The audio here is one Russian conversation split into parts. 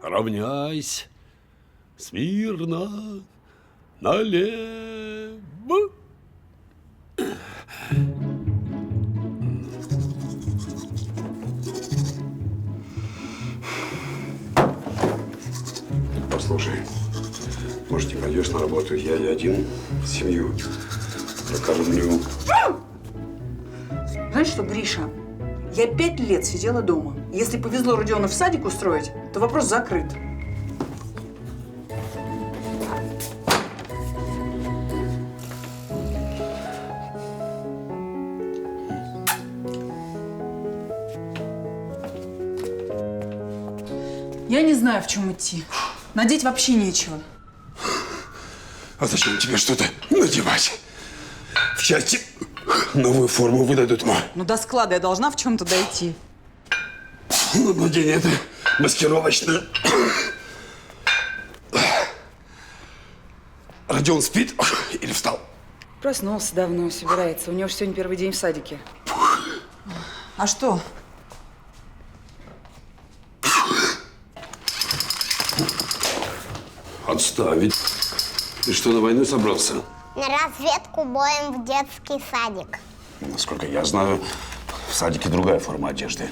равняйся. Смирно. Налево. Послушай, может, не пойдешь на работу? Я один семью прокормлю. Знаешь что, Гриша, я 5 лет сидела дома. Если повезло Родиона в садик устроить, то вопрос закрыт. Я не знаю, в чем идти. Надеть вообще нечего. А зачем тебе что-то надевать? В части новую форму выдадут, ма. Ну, до склада я должна в чем-то дойти. Ну, надень это маскировочное. Родион спит или встал? Проснулся давно, собирается. У него же сегодня первый день в садике. А что? Отставить. Ты что, на войну собрался? На разведку боем в детский садик. Насколько я знаю, в садике другая форма одежды.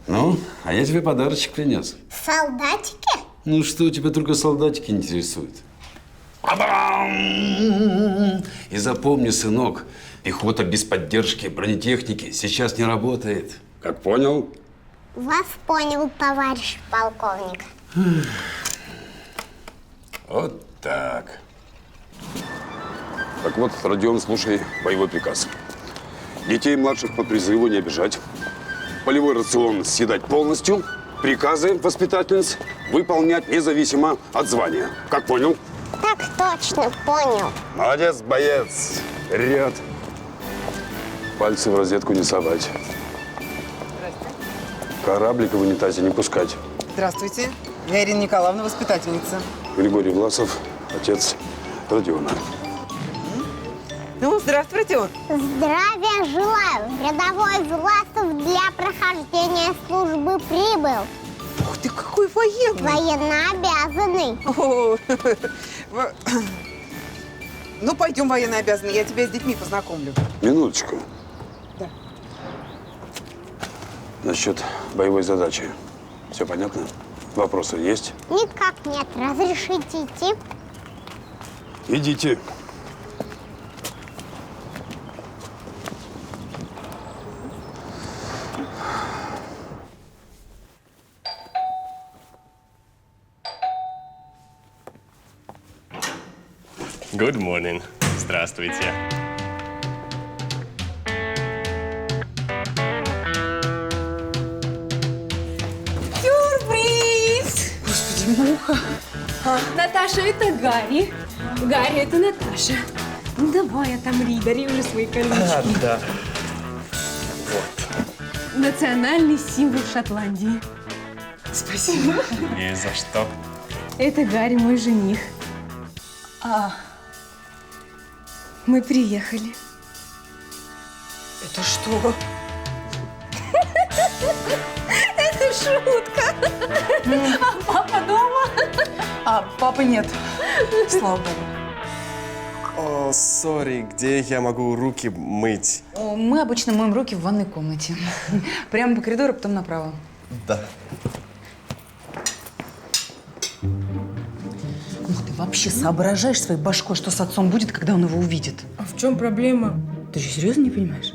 Ну, а я тебе подарочек принес. Солдатики? Ну что, тебя только солдатики интересуют? Абам! И запомни, сынок, пехота без поддержки бронетехники сейчас не работает. Как понял? Вас понял, товарищ полковник. Вот так. Так вот, Родион, слушай боевой приказ. Детей младших по призыву не обижать. Полевой рацион съедать полностью. Приказы воспитательниц выполнять независимо от звания. Как понял? Так точно, понял. Молодец, боец. Вперед. Пальцы в розетку не совать. Кораблик в унитазе не пускать. Здравствуйте. Я Ирина Николаевна, воспитательница. Григорий Власов, отец Родиона. Ну, здравствуй, Родион. Здравия желаю. Рядовой Власов для прохождения службы прибыл. Ух ты, какой военный. Военнообязанный. О, ну, пойдем, военнообязанный. Я тебя с детьми познакомлю. Минуточку. Да. Насчет боевой задачи. Все понятно? Вопросы есть? Никак нет. Разрешите идти? Идите. Good morning. Здравствуйте. Сюрприз! Господи, муха. Наташа, это Гарри. Гарри, это Наташа. Ну, давай, отомри, дари уже свои колючки. Да. Национальный символ Шотландии. Спасибо. И за что? Это Гарри, мой жених. Мы приехали. Это что? Это шутка. А папа дома? А, папы нет. Слава богу. О, сори, где я могу руки мыть? Мы обычно моем руки в ванной комнате. Прямо по коридору, потом направо. Да. Ух, ты вообще соображаешь своей башкой, что с отцом будет, когда он его увидит? А в чем проблема? Ты что, серьезно не понимаешь?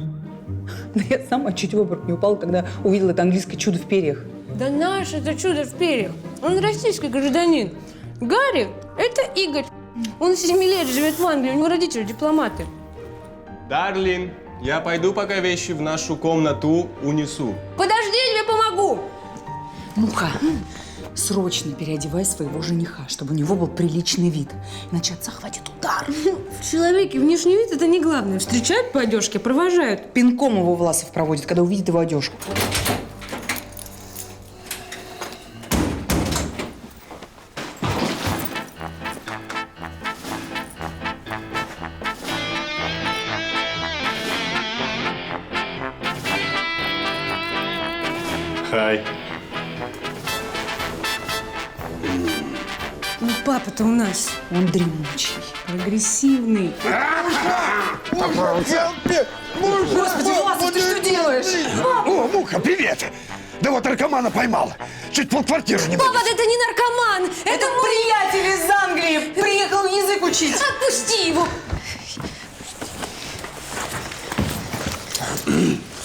Да я сама чуть в обморок не упала, когда увидела это английское чудо в перьях. Да наше это чудо в перьях. Он российский гражданин. Гарри – это Игорь. Он 7 лет живет в Англии, у него родители дипломаты. Дарлин, я пойду пока вещи в нашу комнату унесу. Подожди, я тебе помогу. Муха, срочно переодевай своего жениха, чтобы у него был приличный вид. Иначе отца хватит удар. В человеке внешний вид – это не главное. Встречают по одежке, провожают. Пинком его Власов проводит, когда увидит его одежку. Хай. папа-то у нас? Он дремучий, прогрессивный. Господи, Вася, ты что делаешь? О, Муха, привет! Да вот наркомана поймал. Чуть полквартиры не Папа, вынес. это не наркоман! Это мой... Приятель из Англии приехал язык учить. Отпусти его!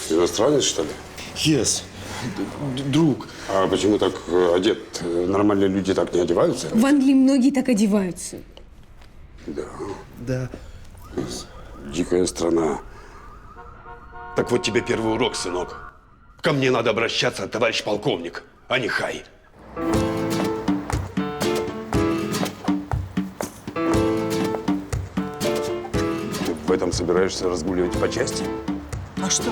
Иностранец, что ли? Yes. Друг. А почему так одет? Нормальные люди так не одеваются? В Англии многие так одеваются. Да. Дикая страна. Так вот тебе первый урок, сынок. Ко мне надо обращаться, товарищ полковник, а не хай. Ты в этом собираешься разгуливать по части? А что?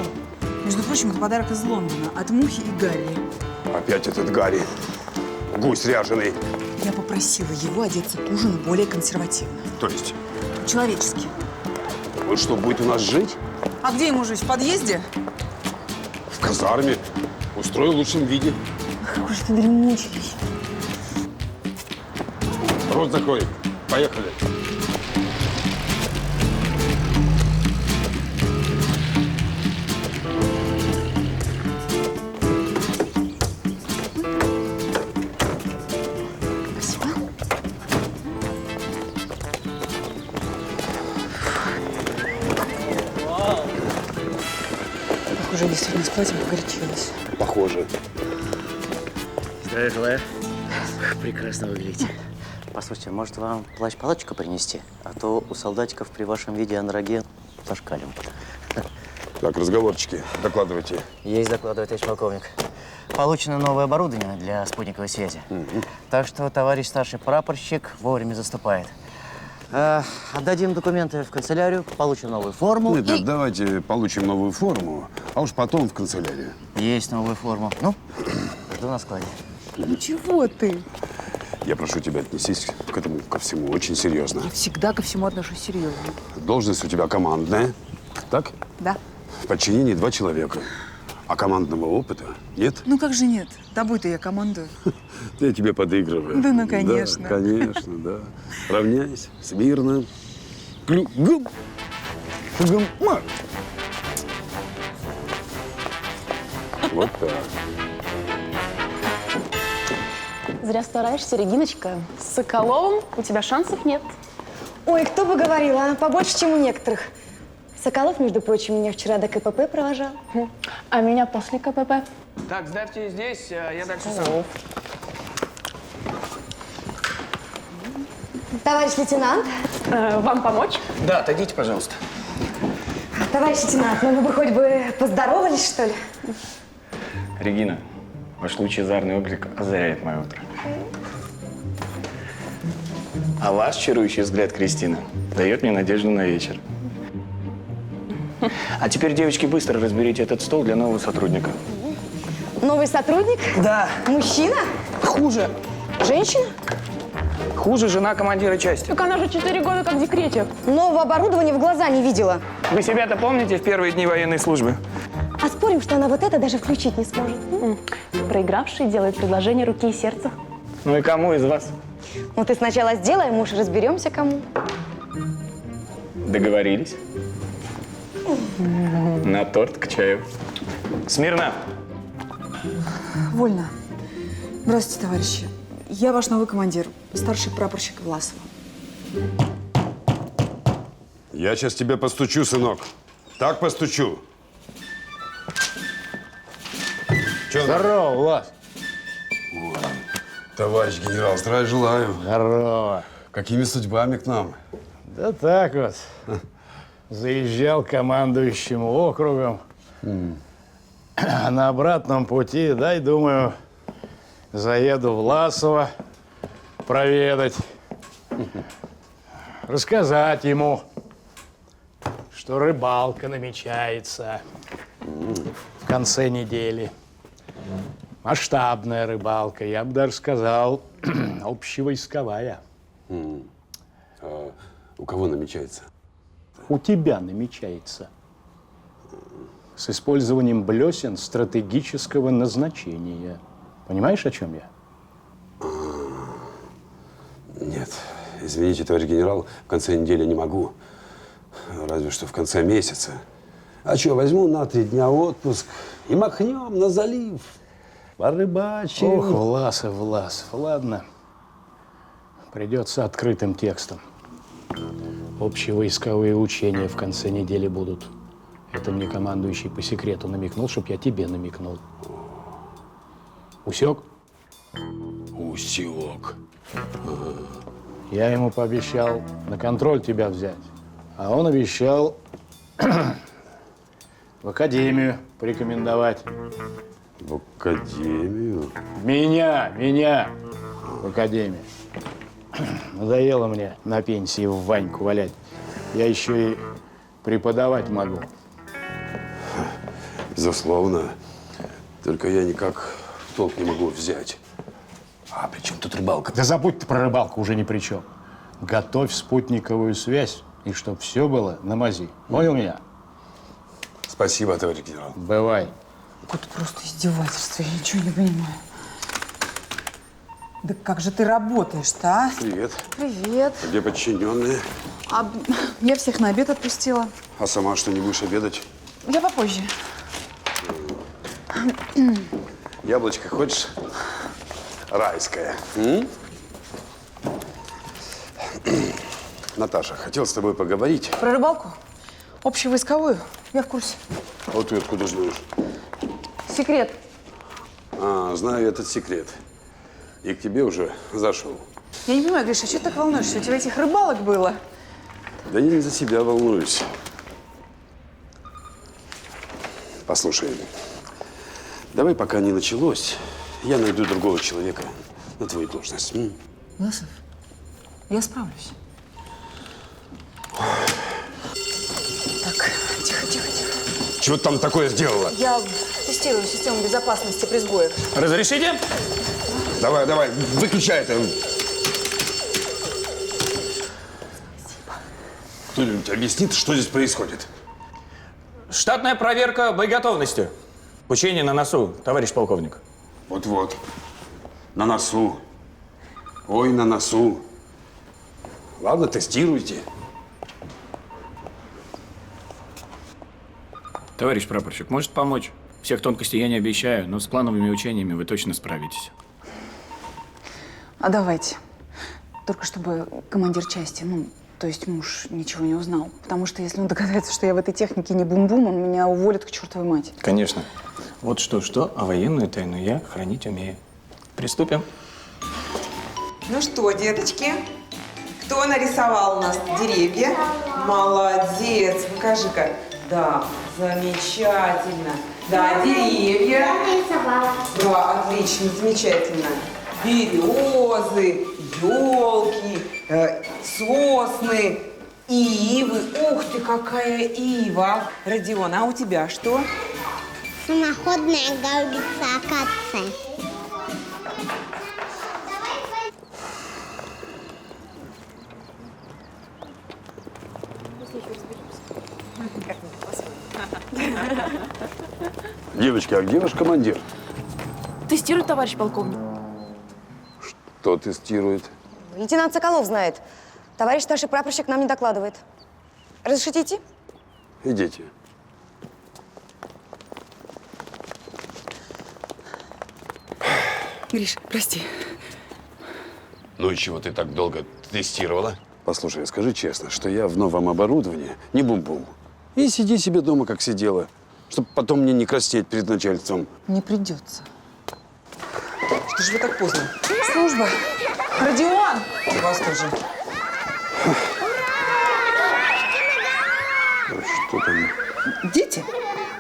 Между прочим, это подарок из Лондона от Мухи и Гарри. Опять этот Гарри. Гусь ряженый. Я попросила его одеться к ужину более консервативно. То есть, Человечески. он что, будет у нас жить? А где ему жить? В подъезде? В казарме. Устрою в лучшем виде. Какой же ты дремучий. Рот закрой. Поехали. Похоже, я действительно с платьем погорячилась. Похоже. Здравия желаю. Прекрасно выглядите. Послушайте, может, вам плащ-палаточку принести? А то у солдатиков при вашем виде анроген зашкалим. Так, разговорчики. Докладывайте. Есть докладывает, товарищ полковник. Получено новое оборудование для спутниковой связи. Так что товарищ старший прапорщик вовремя заступает. Отдадим документы в канцелярию, получим новую форму. Нет, давайте получим новую форму, а уж потом в канцелярию. Есть новую форму. Ну, жду на складе. Ну чего ты? Я прошу тебя, отнесись к этому ко всему очень серьезно. Я всегда ко всему отношусь серьезно. Должность у тебя командная, так? Да. В подчинении 2 человека. А командного опыта нет? Ну как же нет? Тобой-то я командую. Я тебе подыгрываю. Да ну, конечно. Да, конечно, да. Равняйся, смирно. Гум. Марш. Вот так. Зря стараешься, Региночка. С Соколовым у тебя шансов нет. Ой, кто бы говорил, а? Побольше, чем у некоторых. Соколов, между прочим, меня вчера до КПП провожал. А меня после КПП. Так, ставьте здесь, я дальше сам. Товарищ лейтенант. Вам помочь? Да, отойдите, пожалуйста. Товарищ лейтенант, ну вы бы хоть бы поздоровались, что ли? Регина, ваш лучезарный облик озаряет мое утро. А ваш чарующий взгляд, Кристина, дает мне надежду на вечер. А теперь, девочки, быстро разберите этот стол для нового сотрудника. Новый сотрудник? Да. Мужчина? Хуже. Женщина? Хуже жена командира части. Так она же 4 года как в декрете. Нового оборудования в глаза не видела. Вы себя-то помните в первые дни военной службы? А спорим, что она вот это даже включить не сможет. Проигравший делает предложение руки и сердца. Ну и кому из вас? Ну ты сначала сделай, муж, разберемся кому. Договорились? На торт к чаю. Смирно! Вольно. Здравствуйте, товарищи. Я ваш новый командир, старший прапорщик Власова. Я сейчас тебе постучу, сынок. Так постучу. Че? Здорово, Влас. Товарищ генерал, здравия желаю. Здорово. Какими судьбами к нам? Да так вот. Заезжал командующим округом. А на обратном пути, дай, думаю, заеду в Власово проведать. Рассказать ему, что рыбалка намечается в конце недели. Масштабная рыбалка, я бы даже сказал, общевойсковая. А у кого намечается? У тебя намечается. С использованием блесен стратегического назначения. Понимаешь, о чем я? Нет. Нет, извините, товарищ генерал, в конце недели не могу. Разве что в конце месяца. А что, возьму на 3 дня отпуск и махнем на залив. Порыбачим. Ох, Власов, Власов, ладно. Придется открытым текстом. Общевойсковые учения в конце недели будут. Это мне командующий по секрету намекнул, чтоб я тебе намекнул. Усек? Усек. Я ему пообещал на контроль тебя взять. А он обещал в академию порекомендовать. В академию? Меня в академию. Надоело мне на пенсии в Ваньку валять. Я еще и преподавать могу. Безусловно. Только я никак в толк не могу взять. А при чем тут рыбалка? Да забудь ты про рыбалку, уже ни при чем. Готовь спутниковую связь, и чтоб все было на мази. Понял меня? Спасибо, товарищ генерал. Бывай. Это просто издевательство, я ничего не понимаю. Да как же ты работаешь-то, а? Привет. Привет. Где подчиненные? Я всех на обед отпустила. А сама что, не будешь обедать? Я попозже. Яблочко хочешь? Райское. М? Наташа, хотел с тобой поговорить. Про рыбалку? Общевойсковую? Я в курсе. Вот ты откуда знаешь? Секрет. А, знаю этот секрет. И к тебе уже зашел. Я не понимаю, Гриша, что ты так волнуешься? У тебя этих рыбалок было? Да я не за себя волнуюсь. Послушай, давай, пока не началось, я найду другого человека на твою должность. М? Власов, я справлюсь. Так, тихо. Чего ты там такое сделала? Я тестирую систему безопасности при сбоях. Разрешите? Давай, выключай это. Кто-нибудь объяснит, что здесь происходит? Штатная проверка боеготовности. Учение на носу, товарищ полковник. Вот-вот. На носу. Ой, на носу. Ладно, тестируйте. Товарищ прапорщик, может помочь? Всех тонкостей я не обещаю, но с плановыми учениями вы точно справитесь. А давайте. Только чтобы командир части, то есть муж, ничего не узнал. Потому что если он догадается, что я в этой технике не бум-бум, он меня уволит к чертовой матери. Конечно. Вот что-что, а военную тайну я хранить умею. Приступим. Ну что, деточки, кто нарисовал у нас деревья? Молодец, покажи-ка. Да, замечательно. Да, деревья. Я нарисовала. Да, отлично, замечательно. Березы, елки, сосны, ивы. Ух ты, какая ива. Родион, а у тебя что? Самоходная гаубица акация. Девочки, а где ваш командир? Тестирует, товарищ полковник. Кто тестирует? Лейтенант Соколов знает. Товарищ старший прапорщик нам не докладывает. Разрешите идти? Идите. Гриш, прости. Ну и чего ты так долго тестировала? Послушай, скажи честно, что я в новом оборудовании не бум-бум. И сиди себе дома, как сидела, чтобы потом мне не краснеть перед начальством. Не придется. Что же вы так поздно? Служба. Родион! У вас тоже. Что там? Дети?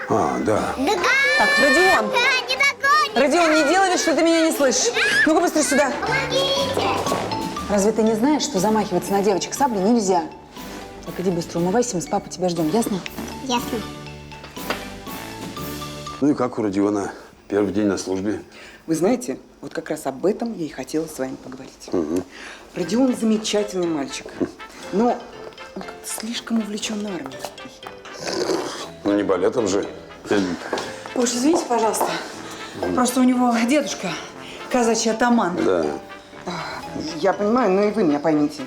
А, да. Так, Родион! Родион, не делай вид, что ты меня не слышишь. Ну-ка быстрее сюда. Разве ты не знаешь, что замахиваться на девочек саблей нельзя? Так иди быстро умывайся, мы с папой тебя ждем, ясно? Ясно. Ну и как у Родиона? Первый день на службе. Вы знаете, вот как раз об этом я и хотела с вами поговорить. Родион замечательный мальчик, но он как-то слишком увлечен армией. Ну не балетом же. Ой, извините, пожалуйста. Просто у него дедушка казачий атаман. Да. Я понимаю, но и вы меня поймите.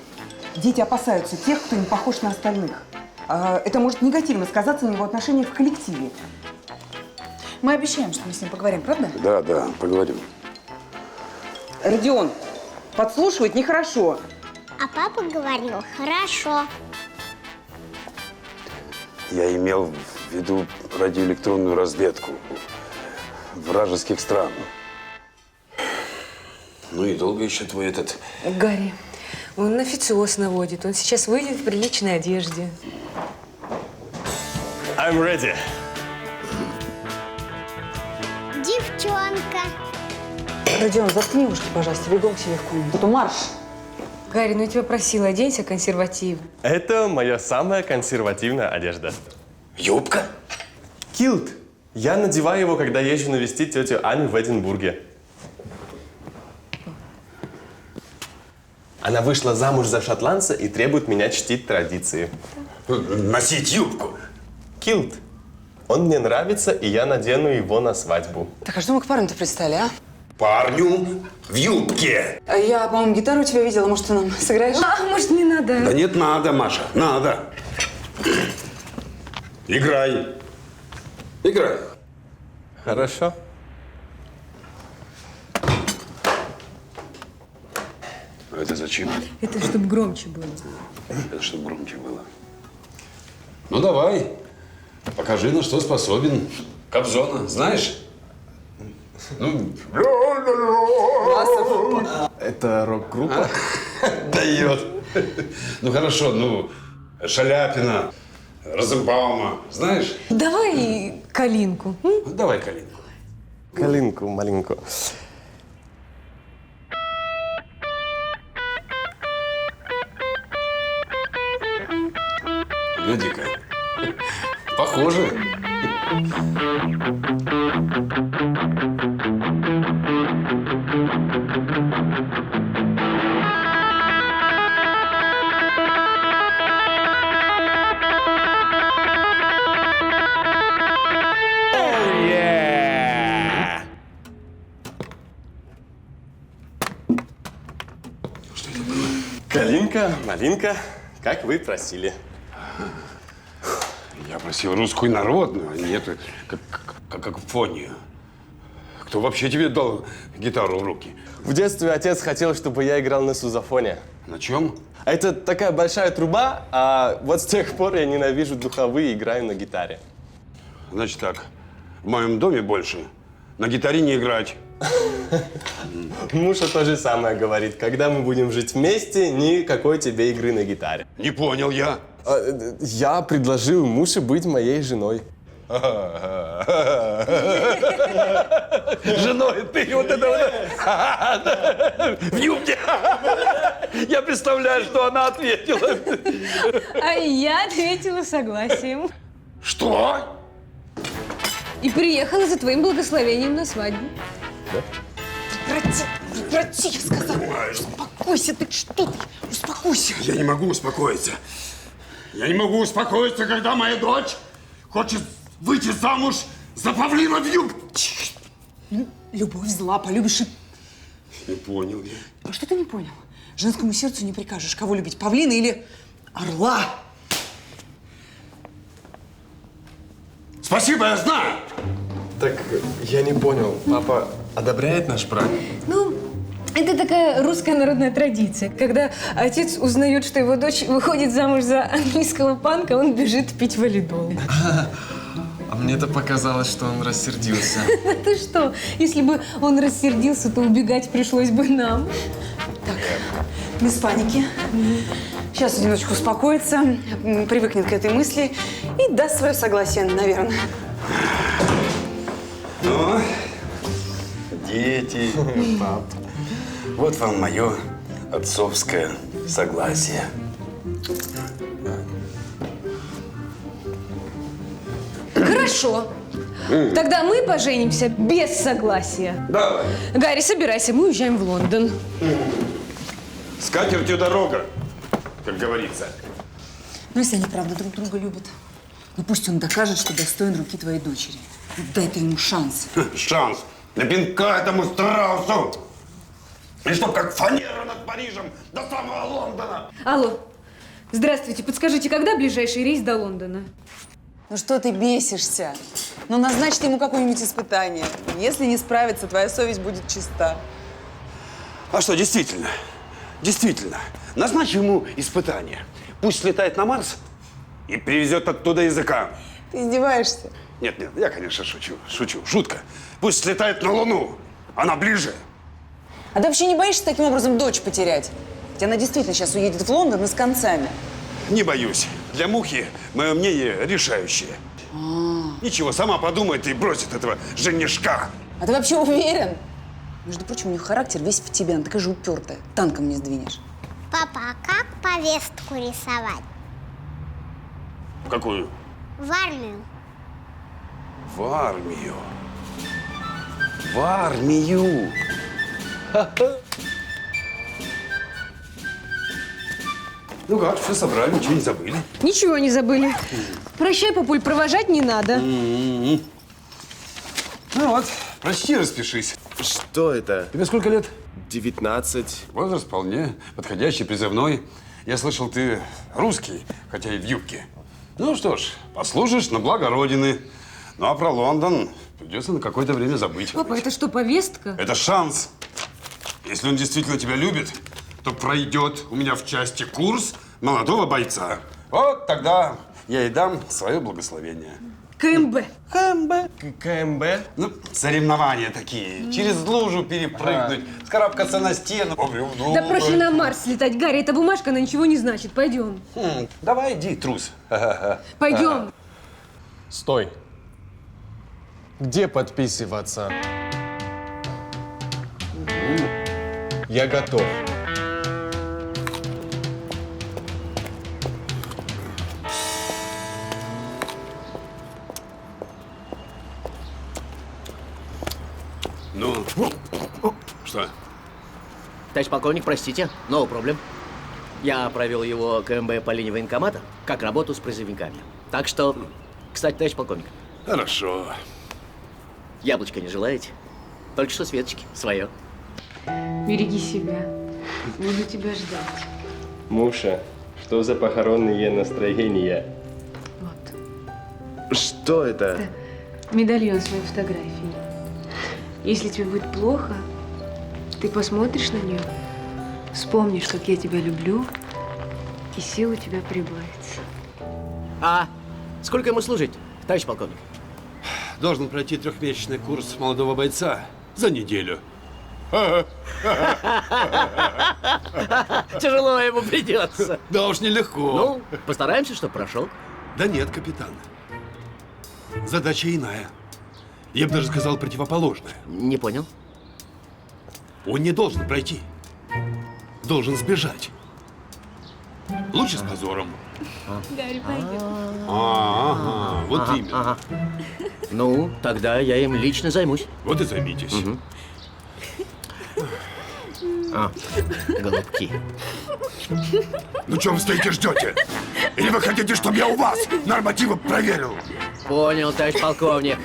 Дети опасаются тех, кто не похож на остальных. Это может негативно сказаться на его отношениях в коллективе. Мы обещаем, что мы с ним поговорим, правда? Да, поговорим. Родион, подслушивать нехорошо. А папа говорил, хорошо. Я имел в виду радиоэлектронную разведку вражеских стран. Ну и долго еще твой этот... Гарри, он официоз наводит. Он сейчас выйдет в приличной одежде. I'm ready. Девчонка. Родион, заткни ушки, пожалуйста, бегом к себе в комнату. А то марш. Гарри, ну я тебя просила, оденься консервативно. Это моя самая консервативная одежда. Юбка? Килт. Я надеваю его, когда езжу навестить тетю Аню в Эдинбурге. Она вышла замуж за шотландца и требует меня чтить традиции. Носить юбку? Килт. Он мне нравится, и я надену его на свадьбу. Так, а что мы к парню-то пристали, а? Парню в юбке. Я, по-моему, гитару у тебя видела. Может, ты нам сыграешь? А, может, не надо? Да нет, надо, Маша, надо. Играй. Играй. Хорошо. А это зачем? Это чтобы громче было. Это чтобы громче было. Ну, давай. Покажи, на что способен Кобзона. Знаешь? Ну, Это рок-группа? дает. Ну, хорошо, ну, Шаляпина, Розенбаума. Знаешь? Давай калинку. Давай калинку. Калинку маленькую. Гляди-ка. Похоже. Калинка, малинка, как вы просили. Я просил русскую народную, а не эту какофонию. Кто вообще тебе дал гитару в руки? В детстве отец хотел, чтобы я играл на сузофоне. На чем? Это такая большая труба, а вот с тех пор я ненавижу духовые и играю на гитаре. Значит так, в моем доме больше на гитаре не играть. Муша то же самое говорит. Когда мы будем жить вместе, никакой тебе игры на гитаре. Не понял я. Я предложил Муше быть моей женой. Женой ты вот это вот в юбке. Я представляю, что она ответила. А я ответила согласием. Что? И приехала за твоим благословением на свадьбу. Прекрати, я сказала. Успокойся, ты что ты? Успокойся. Я не могу успокоиться. Я не могу успокоиться, когда моя дочь хочет выйти замуж за павлина в юбке. Любовь зла, полюбишь и... Не понял я. А что ты не понял? Женскому сердцу не прикажешь, кого любить, павлина или орла. Спасибо, я знаю. Так я не понял, папа одобряет наш брак? Ну, это такая русская народная традиция. Когда отец узнает, что его дочь выходит замуж за английского панка, он бежит пить валидол. А мне-то показалось, что он рассердился. Ты что? Если бы он рассердился, то убегать пришлось бы нам. Так, без паники. Сейчас немножечко успокоится, привыкнет к этой мысли и даст свое согласие, наверное. Ну, дети, пап, вот вам мое отцовское согласие. Хорошо. Тогда мы поженимся без согласия. Давай. Гарри, собирайся, мы уезжаем в Лондон. С катертью дорога, как говорится. Ну, если они правда друг друга любят, ну пусть он докажет, что достоин руки твоей дочери. Дай ты ему шанс. Шанс. На пинка этому страусу. И чтоб как фанера над Парижем до самого Лондона. Алло. Здравствуйте. Подскажите, когда ближайший рейс до Лондона? Ну что ты бесишься? Ну назначь ему какое-нибудь испытание. Если не справится, твоя совесть будет чиста. А что, действительно? Действительно. Назначь ему испытание. Пусть слетает на Марс и привезет оттуда языка. Ты издеваешься? Нет, я, конечно, шучу. Шутка. Пусть слетает на Луну. Она ближе. А ты вообще не боишься таким образом дочь потерять? Ведь она действительно сейчас уедет в Лондон и с концами. Не боюсь. Для Мухи мое мнение решающее. Ничего, сама подумает и бросит этого женишка. А ты вообще уверен? Между прочим, у нее характер весь в тебе, она такая же упертая. Танком не сдвинешь. Папа, а как повестку рисовать? Какую? В армию. В армию. В армию. Ну как, все собрали, ничего не забыли? Ничего не забыли. Прощай, папуль, провожать не надо. Ну вот, прочти, распишись. Что это? Тебе сколько лет? 19. Возраст вполне подходящий, призывной. Я слышал, ты русский, хотя и в юбке. Ну что ж, послужишь на благо Родины. Ну а про Лондон придется на какое-то время забыть. Папа, это что, повестка? Это шанс. Если он действительно тебя любит, то пройдет у меня в части курс молодого бойца. Вот тогда я и дам свое благословение. КМБ. КМБ? Ну, соревнования такие. Через лужу перепрыгнуть, вскарабкаться на стену. Да проще на Марс слетать. Гарри, эта бумажка, она ничего не значит. Пойдем. Давай, иди, трус. Пойдем. Стой. Где подписываться? Я готов. Ну, что? Товарищ полковник, простите, no problem. Я провел его КМБ по линии военкомата, как работу с призывниками. Так что, кстати, товарищ полковник. Хорошо. Яблочко не желаете? Только что Светочки, свое. Береги себя. Буду тебя ждать. Муша, что за похоронные настроения? Вот. Что это? Медальон с моей фотографией. Если тебе будет плохо, ты посмотришь на нее, вспомнишь, как я тебя люблю, и сил у тебя прибавится. А сколько ему служить, товарищ полковник? Должен пройти трехмесячный курс молодого бойца за неделю. Тяжело ему придется. Да уж нелегко. Ну, постараемся, чтобы прошел. Да нет, капитан. Задача иная. Я бы даже сказал, противоположная. Не понял. Он не должен пройти. Должен сбежать. Лучше с позором. Гарри, пойдем. Ага, вот именно. Ну, тогда я им лично займусь. Вот и займитесь. Голубки. Ну, что вы стоите, ждете? Или вы хотите, чтобы я у вас нормативы проверил? Понял, товарищ полковник.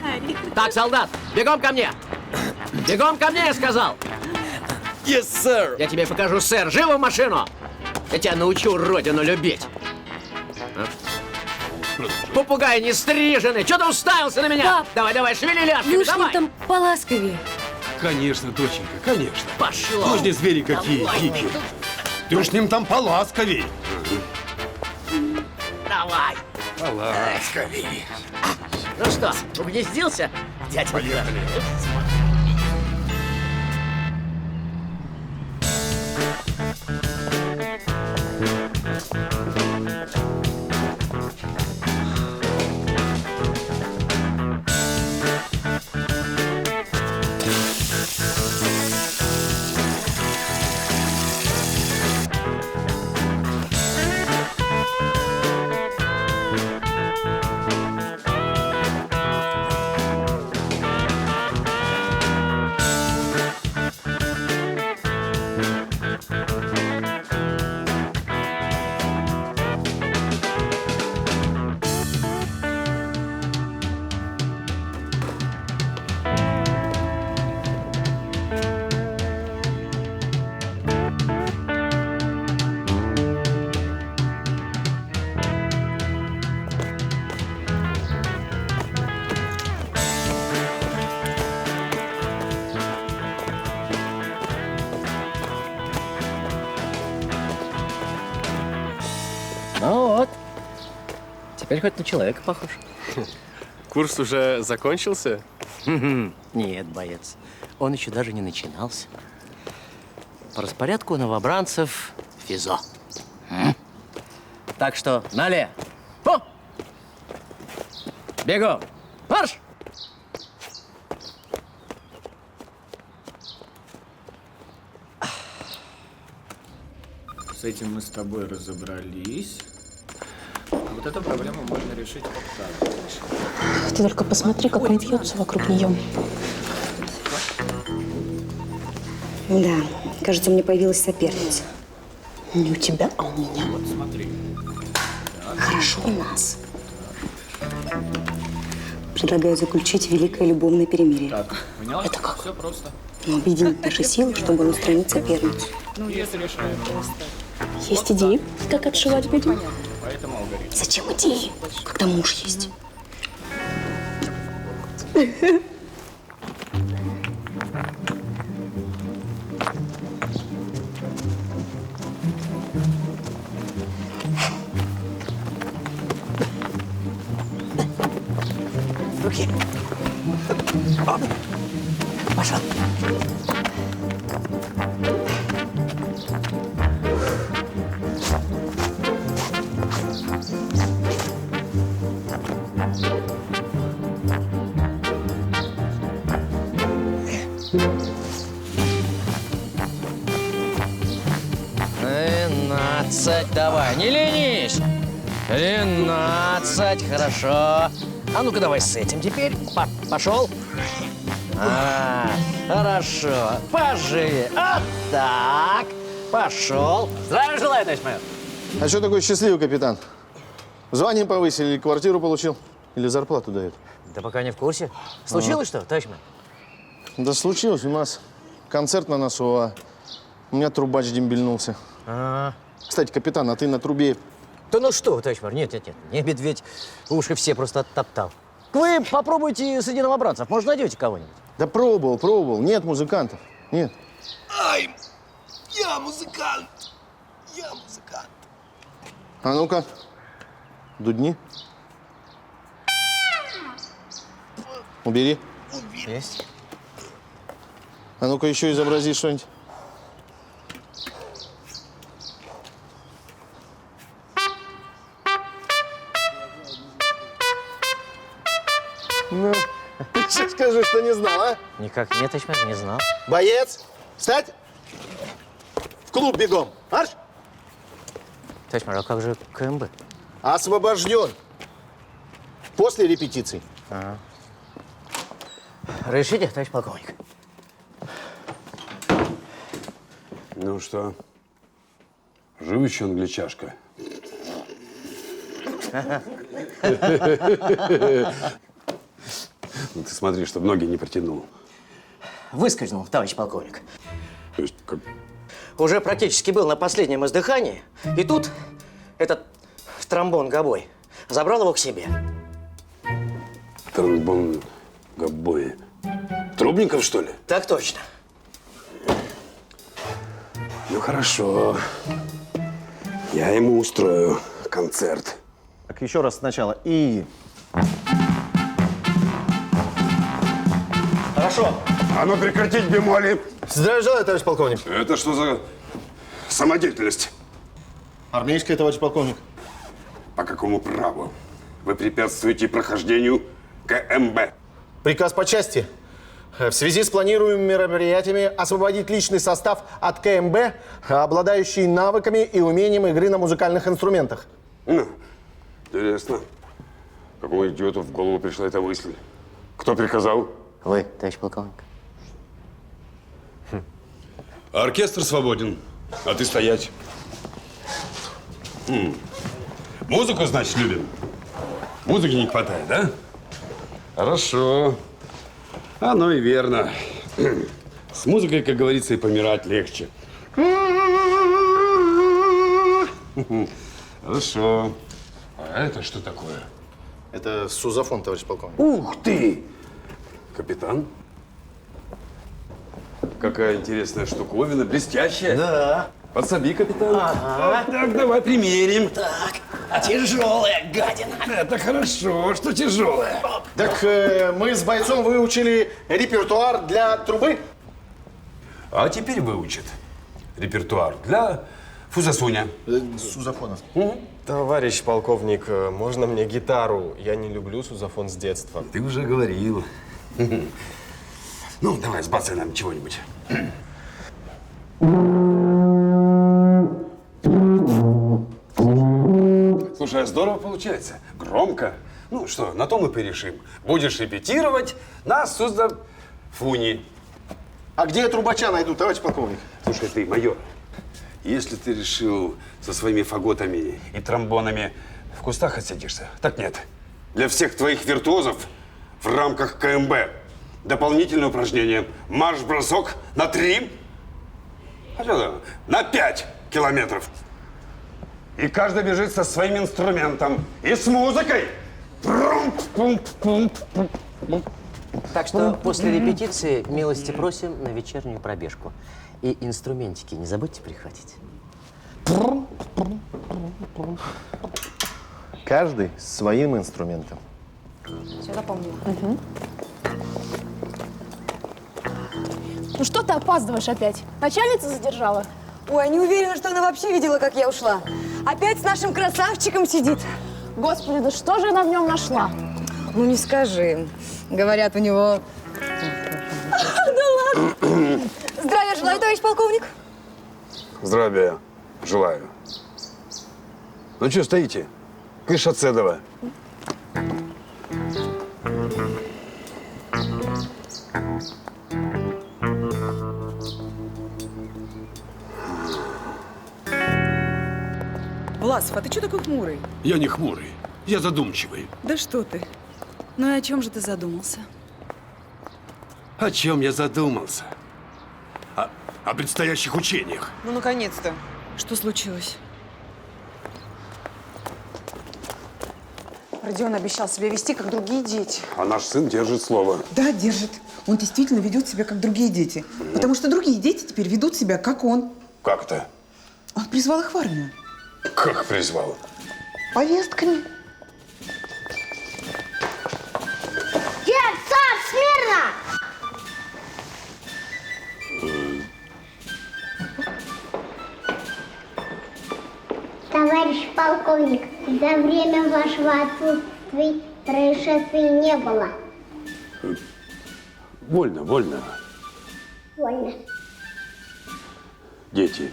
Так, солдат, бегом ко мне! Бегом ко мне, я сказал! Yes, sir! Я тебе покажу, сэр. Живо в машину! Я тебя научу родину любить. Попугай не стриженный! Что ты уставился на меня? Пап! Давай, давай, шевели ляжками, Ну, с ним давай! там поласковее. Конечно, доченька, конечно. Пошло! Тоже не звери какие, Давай. дикие. Ты уж с ним там поласковей. Давай! Поласковей. Ну что, угнездился? Дядя. Поехали. Теперь хоть на человека похож. Курс уже закончился? Нет, боец. Он еще даже не начинался. По распорядку новобранцев ФИЗО. Так что налево. По! Бегом! Марш! С этим мы с тобой разобрались. А вот эту проблему можно решить вот так. Ты только посмотри, как он вьется вокруг нее. Да, кажется, у меня появилась соперница. Не у тебя, а у меня. Вот смотри. Хорошо у нас. Предлагаю заключить великое любовное перемирие. Так, поняла? Это как? Все просто. Но объединить наши силы, чтобы устранить соперницу. И это решаем. Есть идеи, как отшивать ведьму? Поэтому алгоритм. Зачем идеи, когда муж есть? Руки. Оп. Пошел. Тринадцать, давай, не ленись. 13, хорошо. А ну-ка давай с этим теперь. Пошел. Хорошо. Поживее. Вот так. Пошел. Здравия желаю, товарищ майор. А что такой счастливый, капитан? Звание повысили, или квартиру получил, или зарплату дают? Да пока не в курсе. Случилось что, товарищ майор? Да случилось. У нас концерт на носу, а у меня трубач дембельнулся. Кстати, капитан, а ты на трубе... Да ну что, товарищ майор, нет, не медведь. Уши все просто оттоптал. Вы попробуйте среди новобранцев, может, найдете кого-нибудь? Да пробовал. Нет музыкантов. Нет. Ай, я музыкант. А ну-ка, дудни. Убери. Есть. А ну-ка еще изобрази что-нибудь. Ну, что скажу, что не знал, а? Никак нет, товарищ майор, не знал. Боец, встать! В клуб бегом, марш! Товарищ майор, а как же КМБ? Освобожден. После репетиций. Разрешите, товарищ полковник? Ну что, жив еще англичашка? Ну ты смотри, чтобы ноги не протянул. Выскользнул, товарищ полковник. То есть как? Уже практически был на последнем издыхании, и тут этот тромбон Гобой забрал его к себе. Тромбон Гобой. Трубников, что ли? Так точно. Ну хорошо. Я ему устрою концерт. Так, еще раз сначала. И... Хорошо. А ну прекратить бемоли. Здравия желаю, товарищ полковник. Это что за самодеятельность? Армейская, товарищ полковник. По какому праву вы препятствуете прохождению КМБ? Приказ по части. В связи с планируемыми мероприятиями освободить личный состав от КМБ, обладающий навыками и умением игры на музыкальных инструментах. Интересно. Какому идиоту в голову пришла эта мысль? Кто приказал? Вы, товарищ полковник. Оркестр свободен, а ты стоять. Музыку, значит, любим? Музыки не хватает, да? Хорошо. Оно и верно. С музыкой, как говорится, и помирать легче. Хорошо. А это что такое? Это сузофон, товарищ полковник. Ух ты! Капитан? Какая интересная штуковина, блестящая. Да. Подсоби, капитан. Ага. Так, давай примерим. Так, а тяжелая гадина. Это хорошо, что тяжелая. Так мы с бойцом выучили репертуар для трубы. А теперь выучит репертуар для фузасуня. Сузафонов. Товарищ полковник, можно мне гитару? Я не люблю сузафон с детства. Ты уже говорил. Ну, давай, сбацай нам чего-нибудь. Слушай, а здорово получается. Громко. Ну что, на то мы порешим. Будешь репетировать на сузафоне. А где я трубача найду, товарищ полковник? Слушай, ты, майор, если ты решил со своими фаготами и тромбонами в кустах отсидишься, так нет. Для всех твоих виртуозов в рамках КМБ дополнительное упражнение. Марш-бросок на 3, на 5 километров. И каждый бежит со своим инструментом и с музыкой. Так что после репетиции милости просим на вечернюю пробежку. И инструментики не забудьте прихватить. Каждый с своим инструментом. Все запомнила. Ну что ты опаздываешь опять? Начальница задержала? Ой, не уверена, что она вообще видела, как я ушла. Опять с нашим красавчиком сидит. Господи, да что же она в нем нашла? Ну не скажи. Говорят, у него... Да ладно. Здравия желаю, товарищ полковник. Здравия желаю. Ну что стоите? Кыш от Седова. Власов, а ты что такой хмурый? Я не хмурый, я задумчивый. Да что ты? Ну и о чем же ты задумался? О чем я задумался? О предстоящих учениях. Ну, наконец-то. Что случилось? Родион обещал себя вести, как другие дети. А наш сын держит слово. Да, держит. Он действительно ведет себя, как другие дети. Потому что другие дети теперь ведут себя, как он. Как это? Он призвал их в армию. Как призвал? Повестками. Дед, стоп, смирно! Товарищ полковник, за время вашего отсутствия происшествий не было. Вольно, вольно. Вольно. Дети.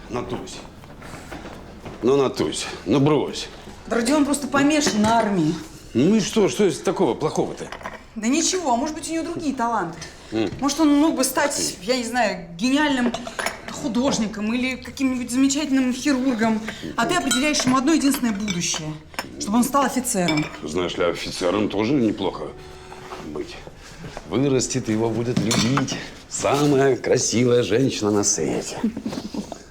Натусь. Ну, Натусь, ну брось. Да Родион просто помешан на армии. Ну и что из такого плохого-то? Да ничего, может быть, у него другие таланты. Может, он мог бы стать, я не знаю, гениальным художником или каким-нибудь замечательным хирургом. А ты определяешь ему одно единственное будущее, чтобы он стал офицером. Знаешь ли, офицером тоже неплохо быть. Вырастет, его будет любить самая красивая женщина на свете.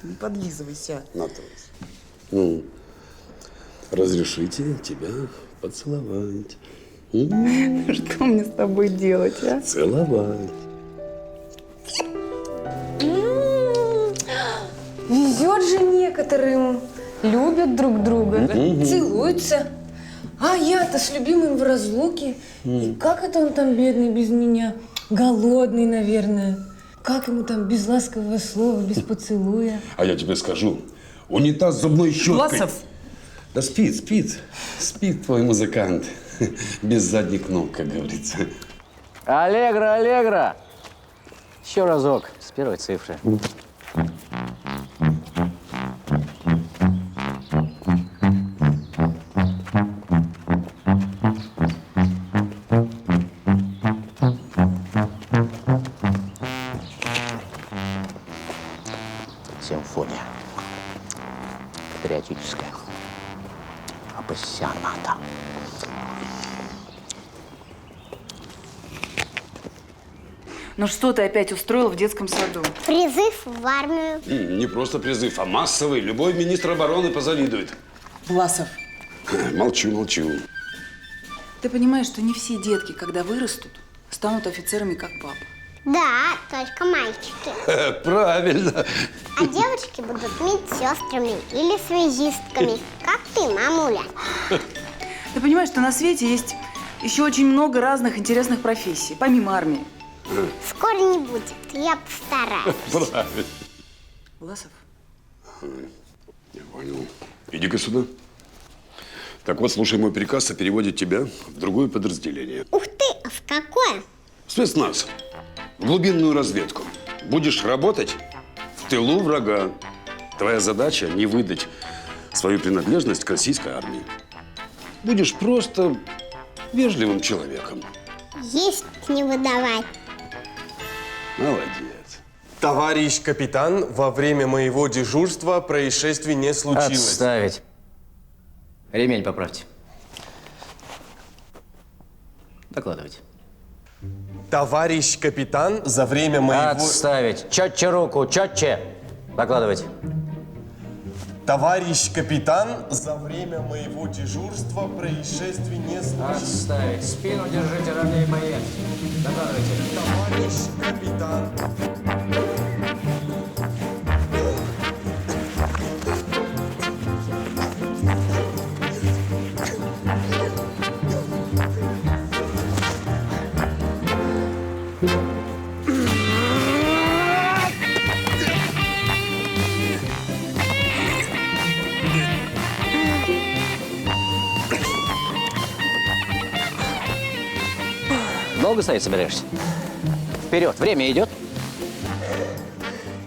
Не подлизывайся. Натусь. Ну, разрешите тебя поцеловать. Что мне с тобой делать, а? Целовать. Везет же некоторым. Любят друг друга, целуются. А я-то с любимым в разлуке. И как это он там, бедный, без меня? Голодный, наверное. Как ему там без ласкового слова, без поцелуя? А я тебе скажу, унитаз зубной щеткой. Власов! Да спит твой музыкант. Без задних ног, как говорится. Аллегро, аллегро! Еще разок, с первой цифры. Симфония. Патриотическая. Апассионата. Ну что ты опять устроил в детском саду? Призыв в армию. Не просто призыв, а массовый. Любой министр обороны позавидует. Власов, Молчу. ты понимаешь, что не все детки, когда вырастут, станут офицерами, как папа. Да, только мальчики. Правильно. А девочки будут медсестрами или связистками, как ты, мамуля. Ты понимаешь, что на свете есть еще очень много разных интересных профессий, помимо армии. Скоро не будет, я постараюсь. Правильно. Власов? Я понял. Иди-ка сюда. Так вот, слушай мой приказ о переводе тебя в другое подразделение. Ух ты, а в какое? В спецназ. В глубинную разведку. Будешь работать в тылу врага. Твоя задача не выдать свою принадлежность к российской армии. Будешь просто вежливым человеком. Есть не выдавать. Молодец. Товарищ капитан, во время моего дежурства происшествий не случилось. Отставить. Ремень поправьте. Докладывайте. Товарищ капитан, за время моего... Отставить. Четче руку, четче. Докладывайте. Товарищ капитан, за время моего дежурства происшествий не случилось. Отставить. Спину держите ровнее, боец. Докладывайте. Товарищ капитан. Долго стоять собираешься? Вперед, время идет.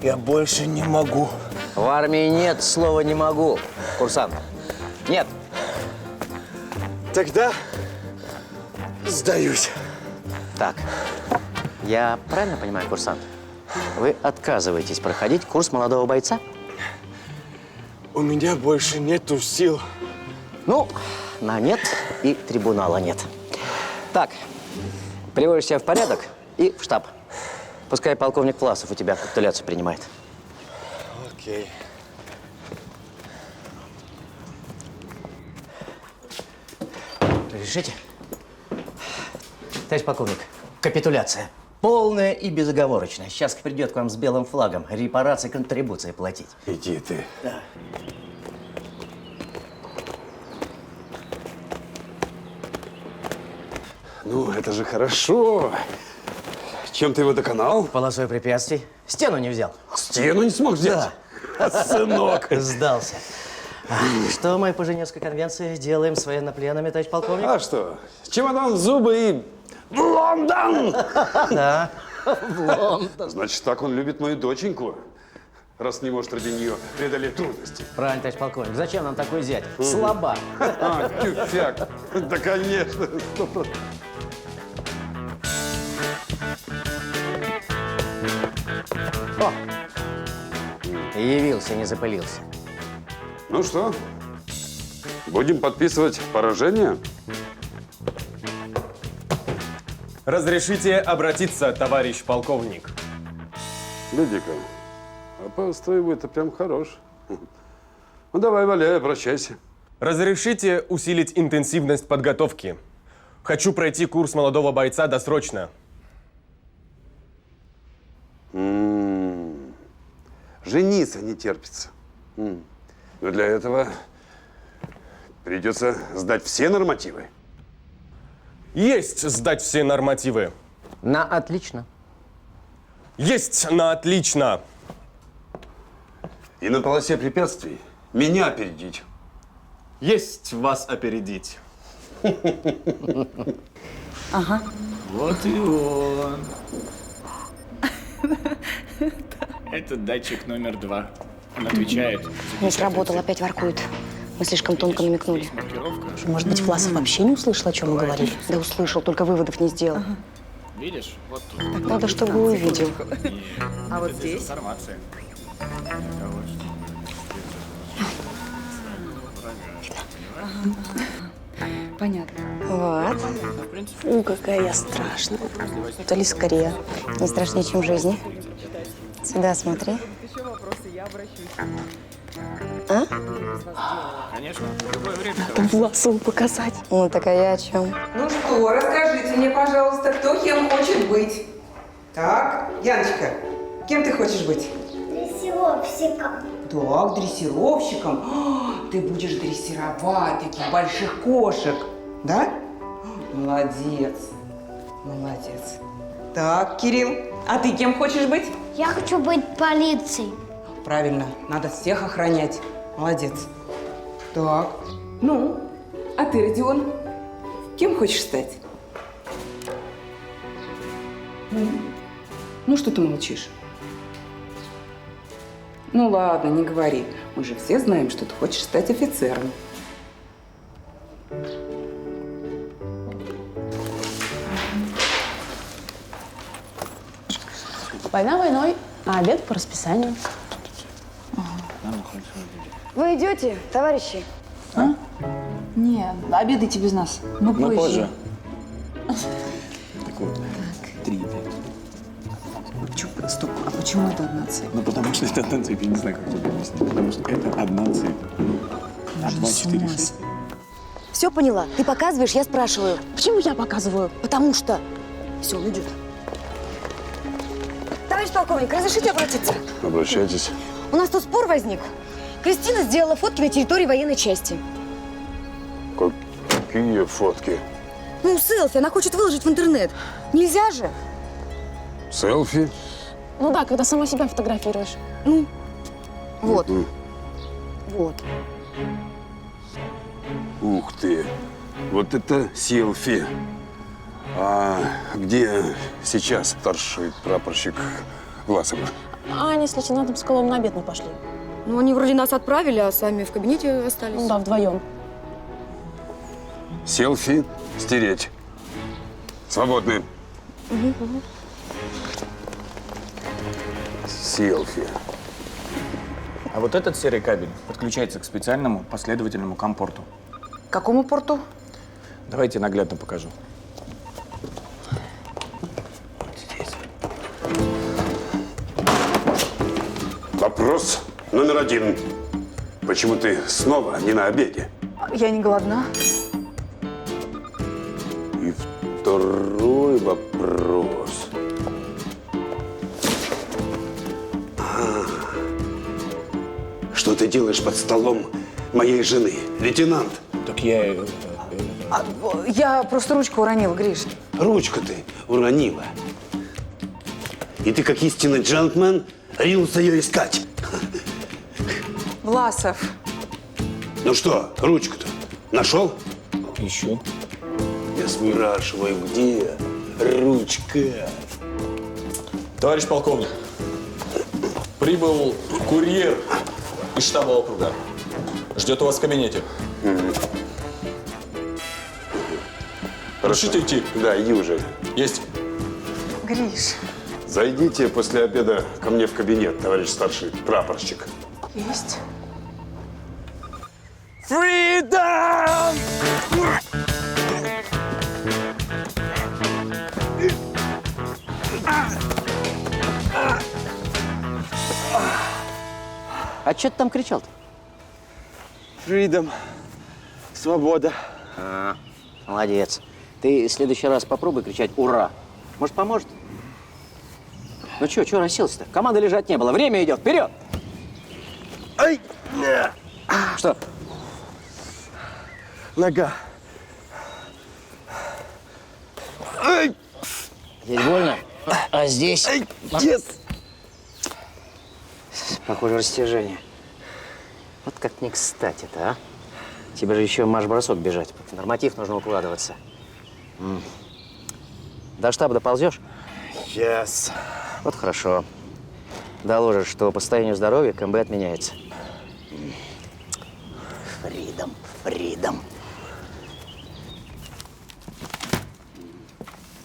Я больше не могу. В армии нет слова «не могу», курсант. Нет. Тогда сдаюсь. Так, я правильно понимаю, курсант? Вы отказываетесь проходить курс молодого бойца? У меня больше нету сил. Ну, на нет и трибунала нет. Так, приводишь себя в порядок и в штаб. Пускай полковник Власов у тебя капитуляцию принимает. Окей. Разрешите? Товарищ полковник, капитуляция. Полная и безоговорочная. Сейчас придет к вам с белым флагом. Репарации, контрибуции платить. Иди ты. Да. Ну, это же хорошо. Чем ты его доконал? Полосой препятствий. Стену не взял. Стену не смог взять? Да. Сынок. Сдался. Что мы по Женевской конвенции делаем с военнопленными, товарищ полковник? А что? Чемодан в зубы и в Лондон! Да, в Лондон. Значит, так он любит мою доченьку, раз не может ради нее преодолеть трудности. Правильно, товарищ полковник. Зачем нам такой зять? Слабак. А, тюфяк. Да, конечно. 100%. О! Явился, не запылился. Ну что, будем подписывать поражение? Разрешите обратиться, товарищ полковник. Гляди-ка, а постой, это прям хорош. Ну давай, валяй, обращайся. Разрешите усилить интенсивность подготовки. Хочу пройти курс молодого бойца досрочно. Жениться не терпится. Но для этого придется сдать все нормативы. Есть сдать все нормативы. На отлично. Есть на отлично. И на полосе препятствий меня опередить. Есть вас опередить. Ага. Вот и он. Это датчик номер 2. Он отвечает. Не сработал, опять воркует. Мы слишком тонко намекнули. Маркировка. Может быть, Власов вообще не услышал, о чем мы говорили? Да услышал, только выводов не сделал. Видишь? Вот тут. Так надо, чтобы увидел. А вот Это здесь? информация. Понятно. Вот. Какая я страшная. То ли скорее. Не страшнее, чем в жизни. Сюда смотри. Еще вопросы, я обращусь. А? Конечно, в любое время. Надо Власову показать. Ну, так а я о чем? Ну что, расскажите мне, пожалуйста, кто кем хочет быть? Так, Яночка, кем ты хочешь быть? Дрессировщиком. Так, дрессировщиком. О, ты будешь дрессировать таких больших кошек, да? Молодец, молодец. Так, Кирилл, а ты кем хочешь быть? Я хочу быть полицией. Правильно, надо всех охранять. Молодец. Так, ну, а ты, Родион, кем хочешь стать? Ну, что ты молчишь? Ну ладно, не говори. Мы же все знаем, что ты хочешь стать офицером. Война войной, а обед по расписанию. Вы идете, товарищи? А? Нет, обедайте без нас. Мы позже. Так вот, 3, 5. Стоп, а почему это одна цепь? Ну, потому что это одна цепь, я не знаю, как тебе объяснить. Потому что это одна цепь. 2, 4, 6. Все поняла. Ты показываешь, я спрашиваю. Почему я показываю? Потому что. Все, он идет. Товарищ полковник, разрешите обратиться? Обращайтесь. У нас тут спор возник. Кристина сделала фотки на территории военной части. Какие фотки? Ну, селфи, она хочет выложить в интернет. Нельзя же. Селфи? Ну да, когда сама себя фотографируешь. Ну, вот. Вот. Ух ты, вот это селфи. А где сейчас старший прапорщик Власова? А они с лейтенантом Соколовым на обед не пошли. Ну, они вроде нас отправили, а сами в кабинете остались. Ну да, вдвоем. Селфи стереть. Свободны. Селфи. А вот этот серый кабель подключается к специальному последовательному компорту. К какому порту? Давайте наглядно покажу. Вопрос номер 1. Почему ты снова не на обеде? Я не голодна. И второй вопрос. Что ты делаешь под столом моей жены, лейтенант? Так я... Я просто ручку уронила, Гриш. Ручку ты уронила. И ты, как истинный джентльмен, ринулся ее искать. Власов. Ну что, ручку-то нашел? Ищу. Я спрашиваю, где ручка? Товарищ полковник, прибыл курьер из штаба округа. Ждет у вас в кабинете. Разрешите идти? Да, иди уже. Есть. Гриш. Зайдите после обеда ко мне в кабинет, товарищ старший прапорщик. Есть. Freedom! А что ты там кричал-то? Freedom. Свобода. Молодец. Ты в следующий раз попробуй кричать «Ура!». Может, поможет? Ну что расселся-то? Команды лежать не было. Время идет. Вперед! Ай! Что? Нога. Ай! Здесь больно? А здесь? Ай, yes. Похоже, растяжение. Вот как не кстати-то, а? Тебе же еще марш-бросок бежать. В норматив нужно укладываться. До штаба доползешь? Yes. Вот хорошо. Доложишь, что по состоянию здоровья КМБ отменяется. Freedom.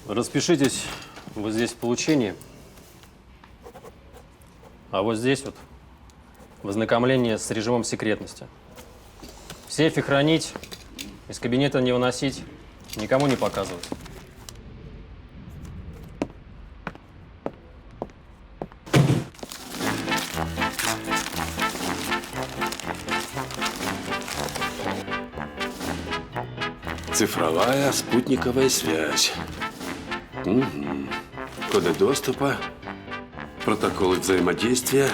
Распишитесь вот здесь в получении, а вот здесь вот в ознакомлении с режимом секретности. В сейфе хранить, из кабинета не выносить, никому не показывать. Цифровая спутниковая связь. коды доступа, протоколы взаимодействия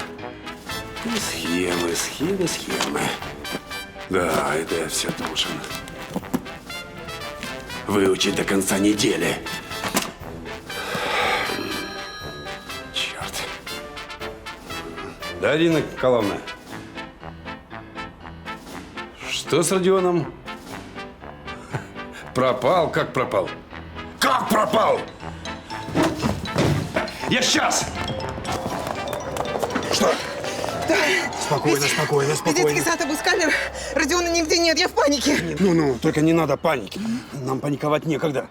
и схемы. Да, это я все должен выучить до конца недели. Черт. Да, Арина Николаевна? Что с Родионом? Пропал? Как пропал? Как пропал? Я сейчас! Что? Спокойно. Детский сад обыскали, Родиона нигде нет, я в панике. Ну, только не надо паники. Нам паниковать некогда.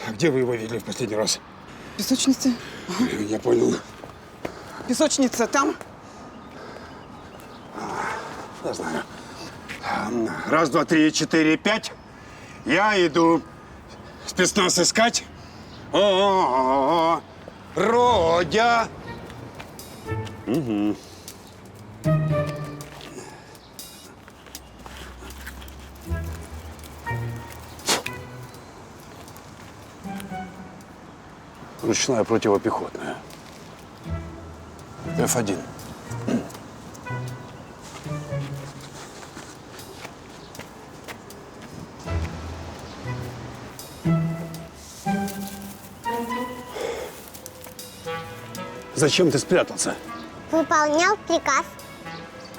Где вы его видели в последний раз? Песочница. Я понял. Песочница там? Я знаю. Раз, два, три, четыре, пять. Я иду спецназ искать. О-о-о-о. Родя. Угу. Ручная противопехотная. F1. Зачем ты спрятался? Выполнял приказ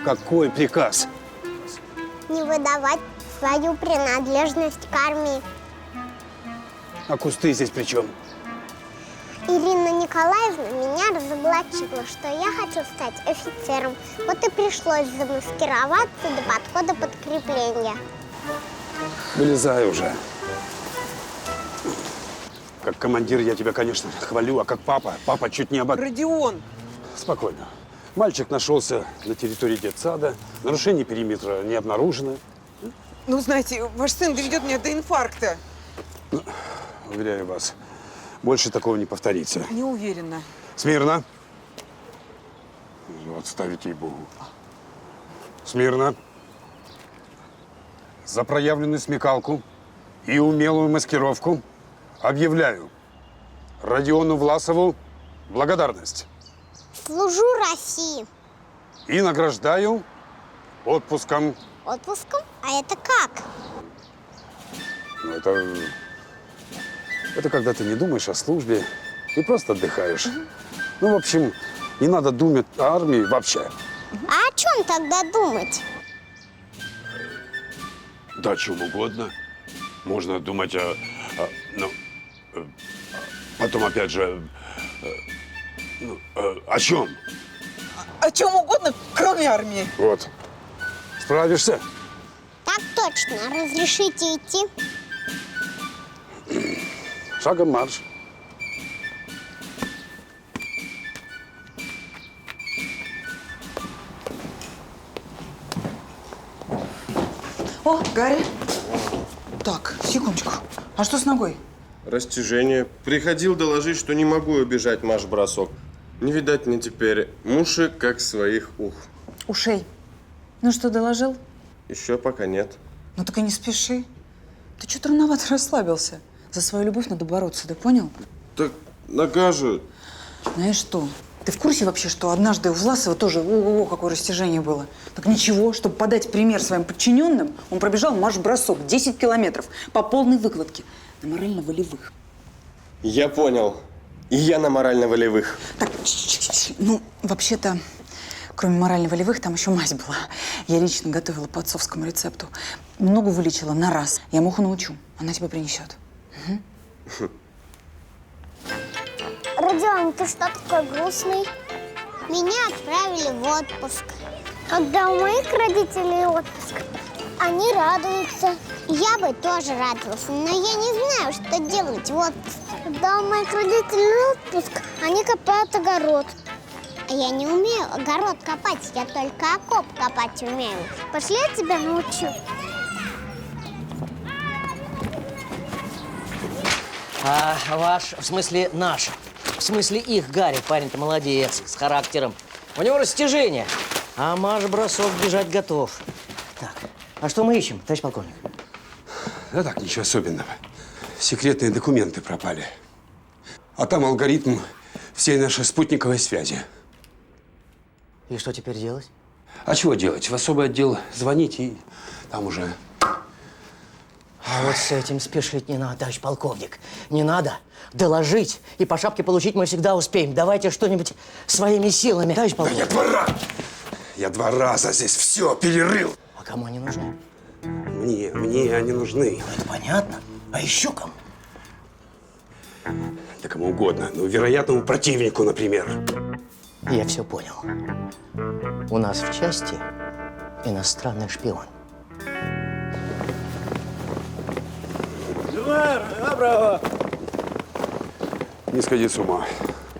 Какой приказ? не выдавать свою принадлежность к армии. А кусты здесь при чем? Ирина Николаевна меня разоблачила, что я хочу стать офицером. Вот и пришлось замаскироваться до подхода подкрепления. Вылезай уже. Как командир я тебя, конечно, хвалю, а как папа чуть не Родион! Спокойно. Мальчик нашелся на территории детсада. Нарушений периметра не обнаружено. Ну, знаете, ваш сын доведет меня до инфаркта. Уверяю вас, больше такого не повторится. Не уверена. Смирно. Отставить ей-богу. Смирно. За проявленную смекалку и умелую маскировку объявляю Родиону Власову благодарность. Служу России. И награждаю отпуском. Отпуском? А это как? Ну, это когда ты не думаешь о службе и просто отдыхаешь. Ну, в общем, не надо думать о армии вообще. А о чем тогда думать? Да, о чем угодно. Можно думать потом опять же, о чем? О чем угодно, кроме армии. Вот. Справишься? Так точно. Разрешите идти? Шагом марш. О, Гарри. Так, секундочку. А что с ногой? Растяжение. Приходил доложить, что не могу убежать марш-бросок. Не видать мне теперь мушек, как своих ух. Ушей. Ну что, доложил? Еще пока нет. Ну так и не спеши. Ты что-то рановато расслабился. За свою любовь надо бороться, ты понял? Так нога же. Знаешь что? Ты в курсе вообще, что однажды у Власова тоже какое растяжение было? Так ничего, чтобы подать пример своим подчиненным, он пробежал марш-бросок 10 километров по полной выкладке на морально-волевых. Я понял. И я на морально-волевых. Так, ну, вообще-то, кроме морально-волевых, там еще мазь была. Я лично готовила по отцовскому рецепту. Ногу вылечила на раз. Я Муху научу. Она тебе принесет. Угу. Родион, ты что такой грустный? Меня отправили в отпуск. Когда у моих родителей отпуск, они радуются. Я бы тоже радовался, но я не знаю, что делать в отпуске. Когда у моих родителей отпуск, они копают огород. А я не умею огород копать, я только окоп копать умею. Пошли, я тебя научу. А ваш, в смысле наш, в смысле их, Гарри, парень-то молодец, с характером. У него растяжение, а марш-бросок бежать готов. Так, а что мы ищем, товарищ полковник? Да так, ничего особенного. Секретные документы пропали. А там алгоритм всей нашей спутниковой связи. И что теперь делать? А чего делать? В особый отдел звоните, и там уже… А вот с этим спешить не надо, товарищ полковник. Не надо. Доложить и по шапке получить мы всегда успеем. Давайте что-нибудь своими силами, товарищ полковник. Я 2 раза здесь все перерыл. А кому они нужны? Мне они нужны. Это понятно. А еще кому? Да кому угодно. Ну, вероятному противнику, например. Я все понял. У нас в части иностранный шпион. Браво! Не сходи с ума.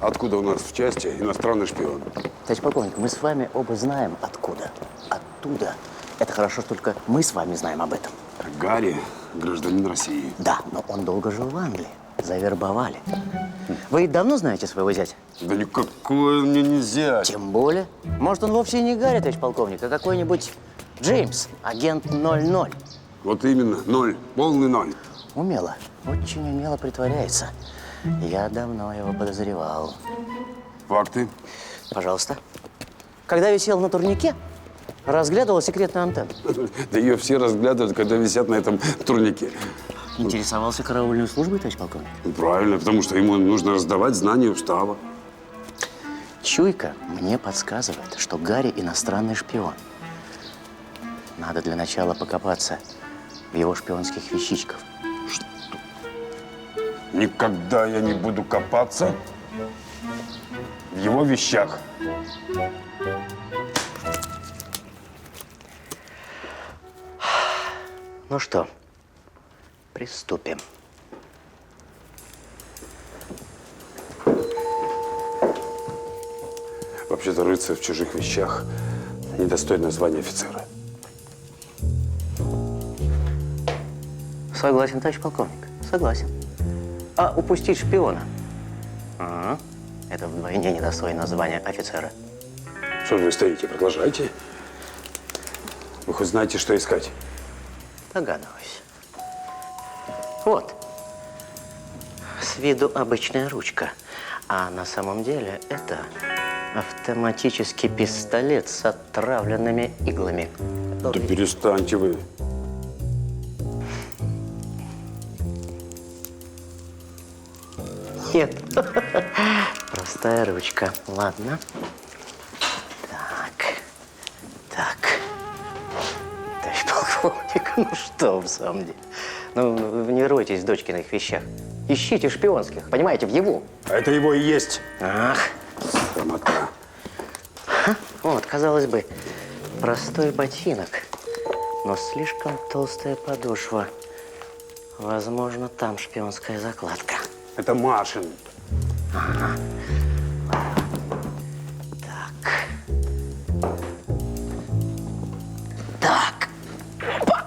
Откуда у нас в части иностранный шпион? Товарищ полковник, мы с вами оба знаем, откуда. Оттуда. Это хорошо, что только мы с вами знаем об этом. Гарри – гражданин России. Да, но он долго жил в Англии. Завербовали. Вы давно знаете своего зятя? Да никакой он мне не зять. Тем более. Может, он вовсе и не Гарри, товарищ полковник, а какой-нибудь Джеймс, агент 00. Вот именно, 0, полный 0. Умело, очень умело притворяется. Я давно его подозревал. Факты? Пожалуйста. Когда висел на турнике, разглядывал секретную антенну. Да ее все разглядывают, когда висят на этом турнике. Интересовался караульной службой, товарищ полковник? Правильно, потому что ему нужно раздавать знания устава. Чуйка мне подсказывает, что Гарри иностранный шпион. Надо для начала покопаться в его шпионских вещичках. Никогда я не буду копаться в его вещах. Ну что, приступим. Вообще-то рыться в чужих вещах недостойно звания офицера. Согласен, товарищ полковник, согласен. А упустить шпиона? Это вдвойне недостойно звания офицера. Что же вы стоите? Продолжайте. Вы хоть знаете, что искать? Догадываюсь. Вот. С виду обычная ручка. А на самом деле это автоматический пистолет с отравленными иглами. Да перестаньте вы. Нет. Простая ручка. Ладно. Так. Товарищ полковник, ну что в самом деле? Ну, вы не ройтесь в дочкиных вещах. Ищите шпионских, понимаете, в его. А это его и есть. Ах. Срамота. Вот, казалось бы, простой ботинок, но слишком толстая подошва. Возможно, там шпионская закладка. Это Машин. Ага. Так. Опа.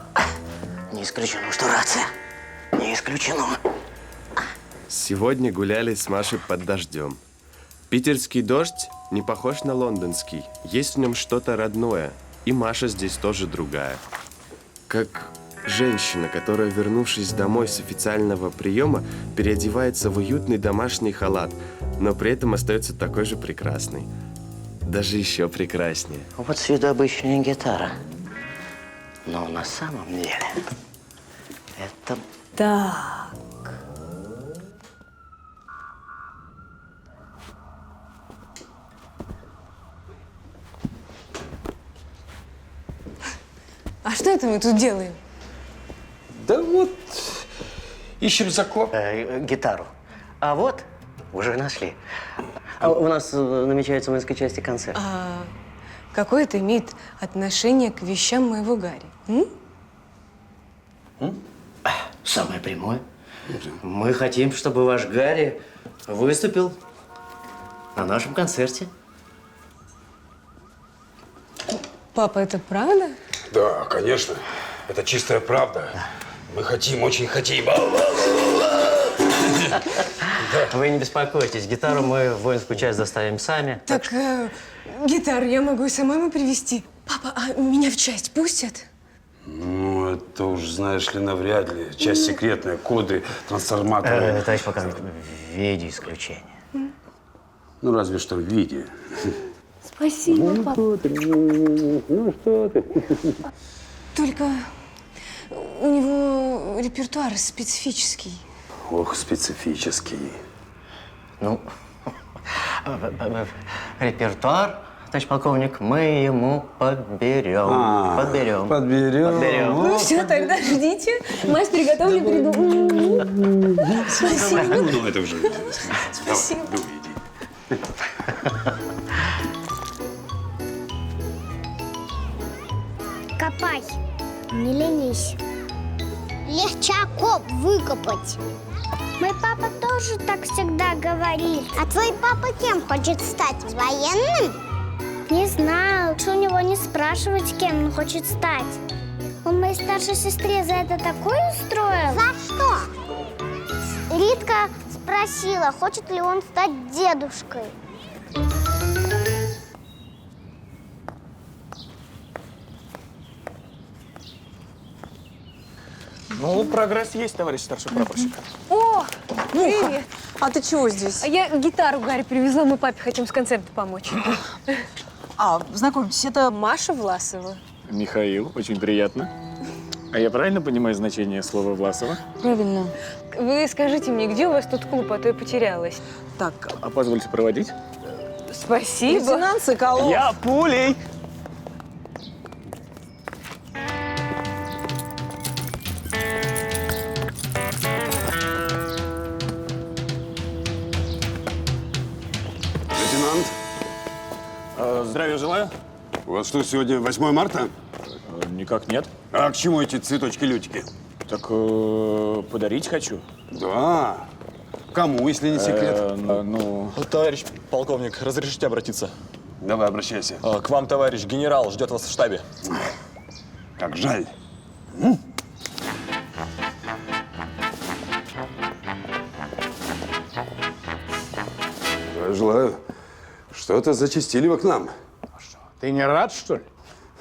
Не исключено, что рация. Не исключено. Сегодня гуляли с Машей под дождем. Питерский дождь не похож на лондонский. Есть в нем что-то родное. И Маша здесь тоже другая. Как женщина, которая, вернувшись домой с официального приема, переодевается в уютный домашний халат, но при этом остается такой же прекрасной. Даже еще прекраснее. Вот с виду обычная гитара. Но на самом деле это… Так. А что это мы тут делаем? Да вот, ищем закон. Гитару. А вот, уже нашли. У нас намечается в воинской части концерт. А какое это имеет отношение к вещам моего Гарри? Самое прямое. Мы хотим, чтобы ваш Гарри выступил на нашем концерте. Папа, это правда? Да, конечно. Это чистая правда. Мы хотим, очень хотим. Вы не беспокойтесь, гитару мы в воинскую часть доставим сами. Так, гитару я могу и самому привезти. Папа, а меня в часть пустят? Ну, это уж, знаешь ли, навряд ли. Часть секретная, коды, трансформаторы. Товарищ полковник, в виде исключения. Ну, разве что в виде. Спасибо, папа. Ну, что ты? Только у него репертуар специфический. Ох, специфический. Ну, репертуар, товарищ полковник, мы ему подберем. Подберем. Ну все, тогда ждите. Мастер готов, я приду. Спасибо. Ну, это уже. Спасибо. Давай, иди. Копай, не ленись. Легче окоп выкопать. Мой папа тоже так всегда говорит. А твой папа кем хочет стать? Военным? Не знаю. Лучше у него не спрашивать, кем он хочет стать. Он моей старшей сестре за это такое устроил. За что? Ритка спросила, хочет ли он стать дедушкой. Ну, прогресс есть, товарищ старший прапорщик. О, привет. А ты чего здесь? А я гитару Гарри привезла, мы папе хотим с концертом помочь. А, знакомьтесь, это Маша Власова. Михаил, очень приятно. А я правильно понимаю значение слова Власова? Правильно. Вы скажите мне, где у вас тут клуб, а то я потерялась. Так. А позвольте проводить? Спасибо. Лейтенант Соколов. Я пулей! Лейтенант, Здравия желаю. у вас что, сегодня 8 марта? Никак нет. А к чему эти цветочки-лютики? Так подарить хочу. Да. Кому, если не секрет? Ну... Товарищ полковник, разрешите обратиться? Давай, обращайся. К вам, товарищ генерал, ждет вас в штабе. Как жаль. Желаю. Что-то зачастили вы к нам. Ты не рад, что ли?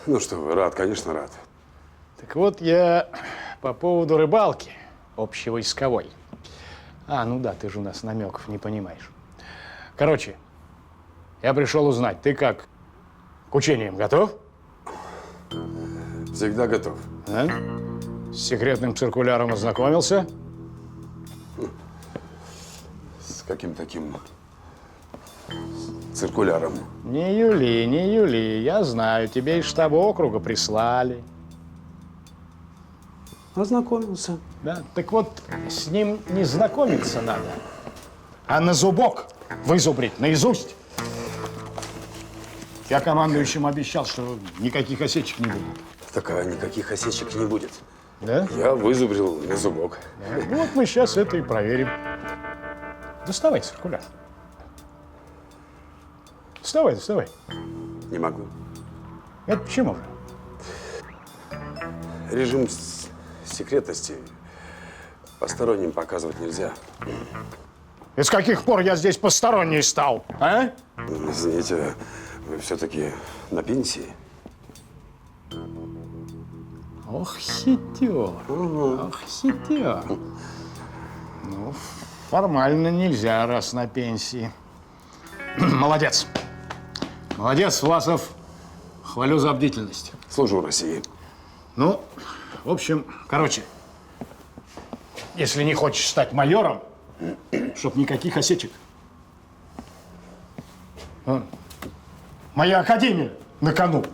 Ну что вы, рад, конечно, рад. Так вот, я по поводу рыбалки общевойсковой. А, ну да, ты же у нас намеков не понимаешь. Короче, я пришел узнать, ты как, к учениям готов? Всегда готов. А? С секретным циркуляром ознакомился? С каким таким циркуляром? Не юли, не юли. Я знаю, тебе из штаба округа прислали. Ознакомился. Да, так вот, с ним не знакомиться надо, а на зубок вызубрить, наизусть. Я командующему обещал, что никаких осечек не будет. Так, а никаких осечек не будет. Да? Я вызубрил на зубок. Да. Вот мы сейчас это и проверим. Доставай циркуляр. Доставай, доставай. Не могу. Это почему же? Режим секретности посторонним показывать нельзя. И с каких пор я здесь посторонний стал, а? Извините, вы все-таки на пенсии? Ох, хитер. Ох, хитер. Ну, формально нельзя, раз на пенсии. Молодец. Молодец, Власов. Хвалю за бдительность. Служу России. Ну, в общем, короче, если не хочешь стать майором, чтоб никаких осечек. Моя академия на кону.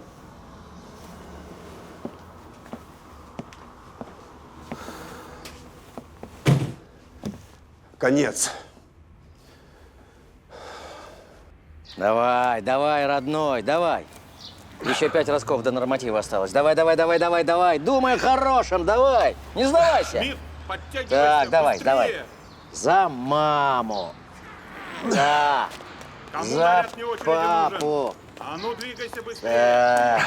Конец. Давай, давай, родной, давай. Еще 5 разков до норматива осталось. Давай, давай, давай, давай, давай. Думай о хорошем, давай. Не сдавайся. Так, давай, давай. За маму. Да. За папу. А ну, двигайся быстрее. Да.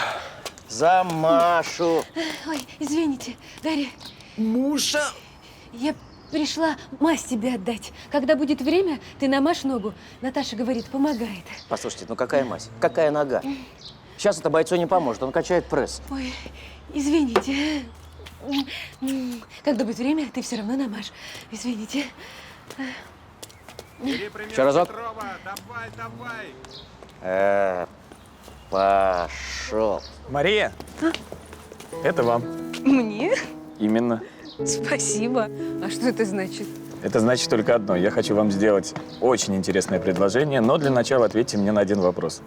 За Машу. Ой, извините, Гарри. Муша. Я пришла мазь тебе отдать. Когда будет время, ты намажь ногу. Наташа говорит, помогает. Послушайте, ну какая мазь? Какая нога? Сейчас это бойцу не поможет, он качает пресс. Ой, извините. Когда будет время, ты все равно намажь. Извините. Еще разок. Пошел. Мария, это вам. Мне? Именно. Спасибо. А что это значит? Это значит только одно. Я хочу вам сделать очень интересное предложение, но для начала ответьте мне на один вопрос.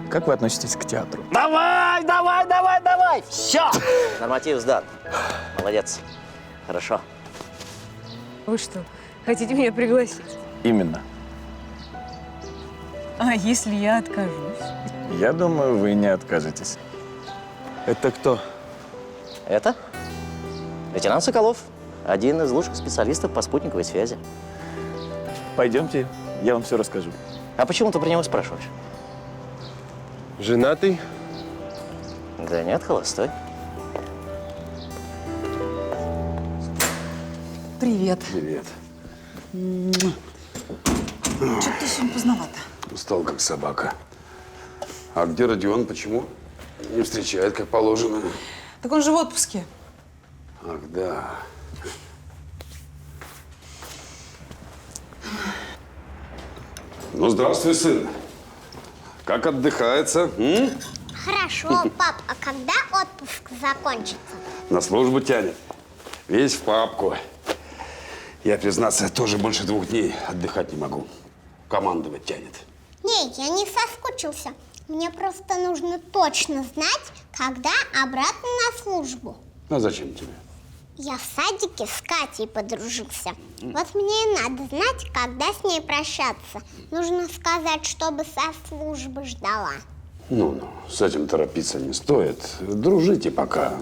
Как вы относитесь к театру? Давай, давай, давай, давай! Все! Норматив сдан. Молодец. Хорошо. Вы что, хотите меня пригласить? Именно. А если я откажусь? Я думаю, вы не откажетесь. Это кто? Это лейтенант Соколов, один из лучших специалистов по спутниковой связи. Пойдемте, я вам все расскажу. А почему ты про него спрашиваешь? Женатый? Да нет, холостой. Привет. Привет. Что-то ты сегодня поздновато. Устал, как собака. А где Родион? Почему не встречает, как положено? Так он же в отпуске. Ах, да. Ну, здравствуй, сын. Как отдыхается? Хорошо, пап, а когда отпуск закончится? На службу тянет. Весь в папку. Я, признаться, тоже больше 2 дней отдыхать не могу. Командовать тянет. Не, я не соскучился. Мне просто нужно точно знать, когда обратно на службу. А зачем тебе? Я в садике с Катей подружился. Вот мне и надо знать, когда с ней прощаться. Нужно сказать, чтобы со службы ждала. Ну, с этим торопиться не стоит. Дружите пока.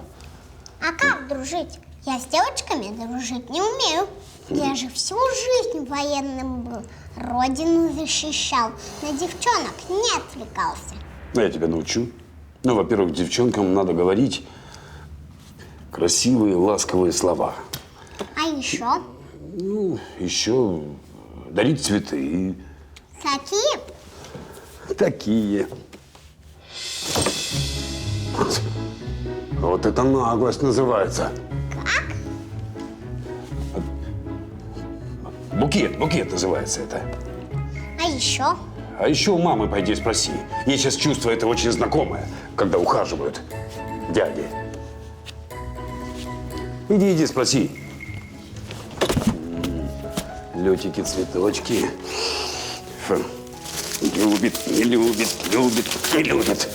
А как дружить? Я с девочками дружить не умею. Я же всю жизнь военным был. Родину защищал. На девчонок не отвлекался. Я тебя научу. Ну, во-первых, девчонкам надо говорить красивые, ласковые слова. А еще? Ну, еще дарить цветы. Какие? Такие. Вот это наглость называется. Как? Букет называется это. А еще? А еще у мамы пойди спроси. Ей сейчас чувство это очень знакомое, когда ухаживают дяди. Иди, спроси. Летики, цветочки. Фу. Любит, не любит, любит, не любит.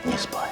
Не спать.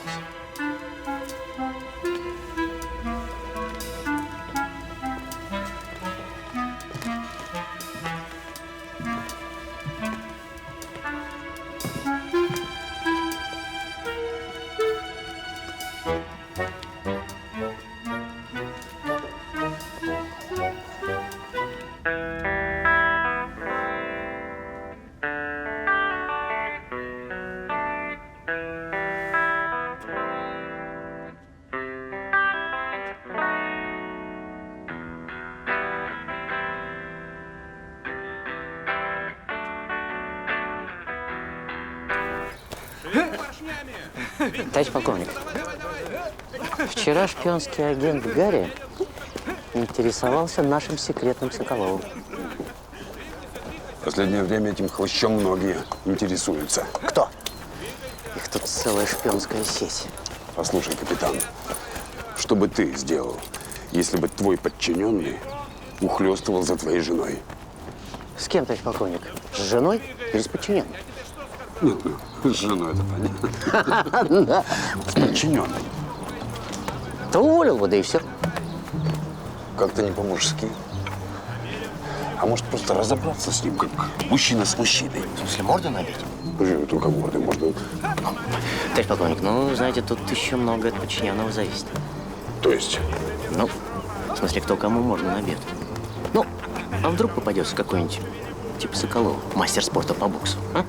Товарищ полковник, вчера шпионский агент Гарри интересовался нашим секретным Соколовым. В последнее время этим хвощом многие интересуются. Кто? Их тут целая шпионская сеть. Послушай, капитан, что бы ты сделал, если бы твой подчиненный ухлёстывал за твоей женой? С кем, товарищ полковник? С женой или с подчиненным? Ну, с женой это понятно. С подчиненной. Да уволил бы, да и все. Как-то не по-мужски. А может, просто разобраться с ним, как мужчина с мужчиной? В смысле, морду набить? Почему только морды можно? Товарищ полковник, ну, знаете, тут еще много от подчиненного зависит. То есть Ну, в смысле, кто кому можно на обед. Ну, а вдруг попадется какой-нибудь, типа Соколова, мастер спорта по боксу, а?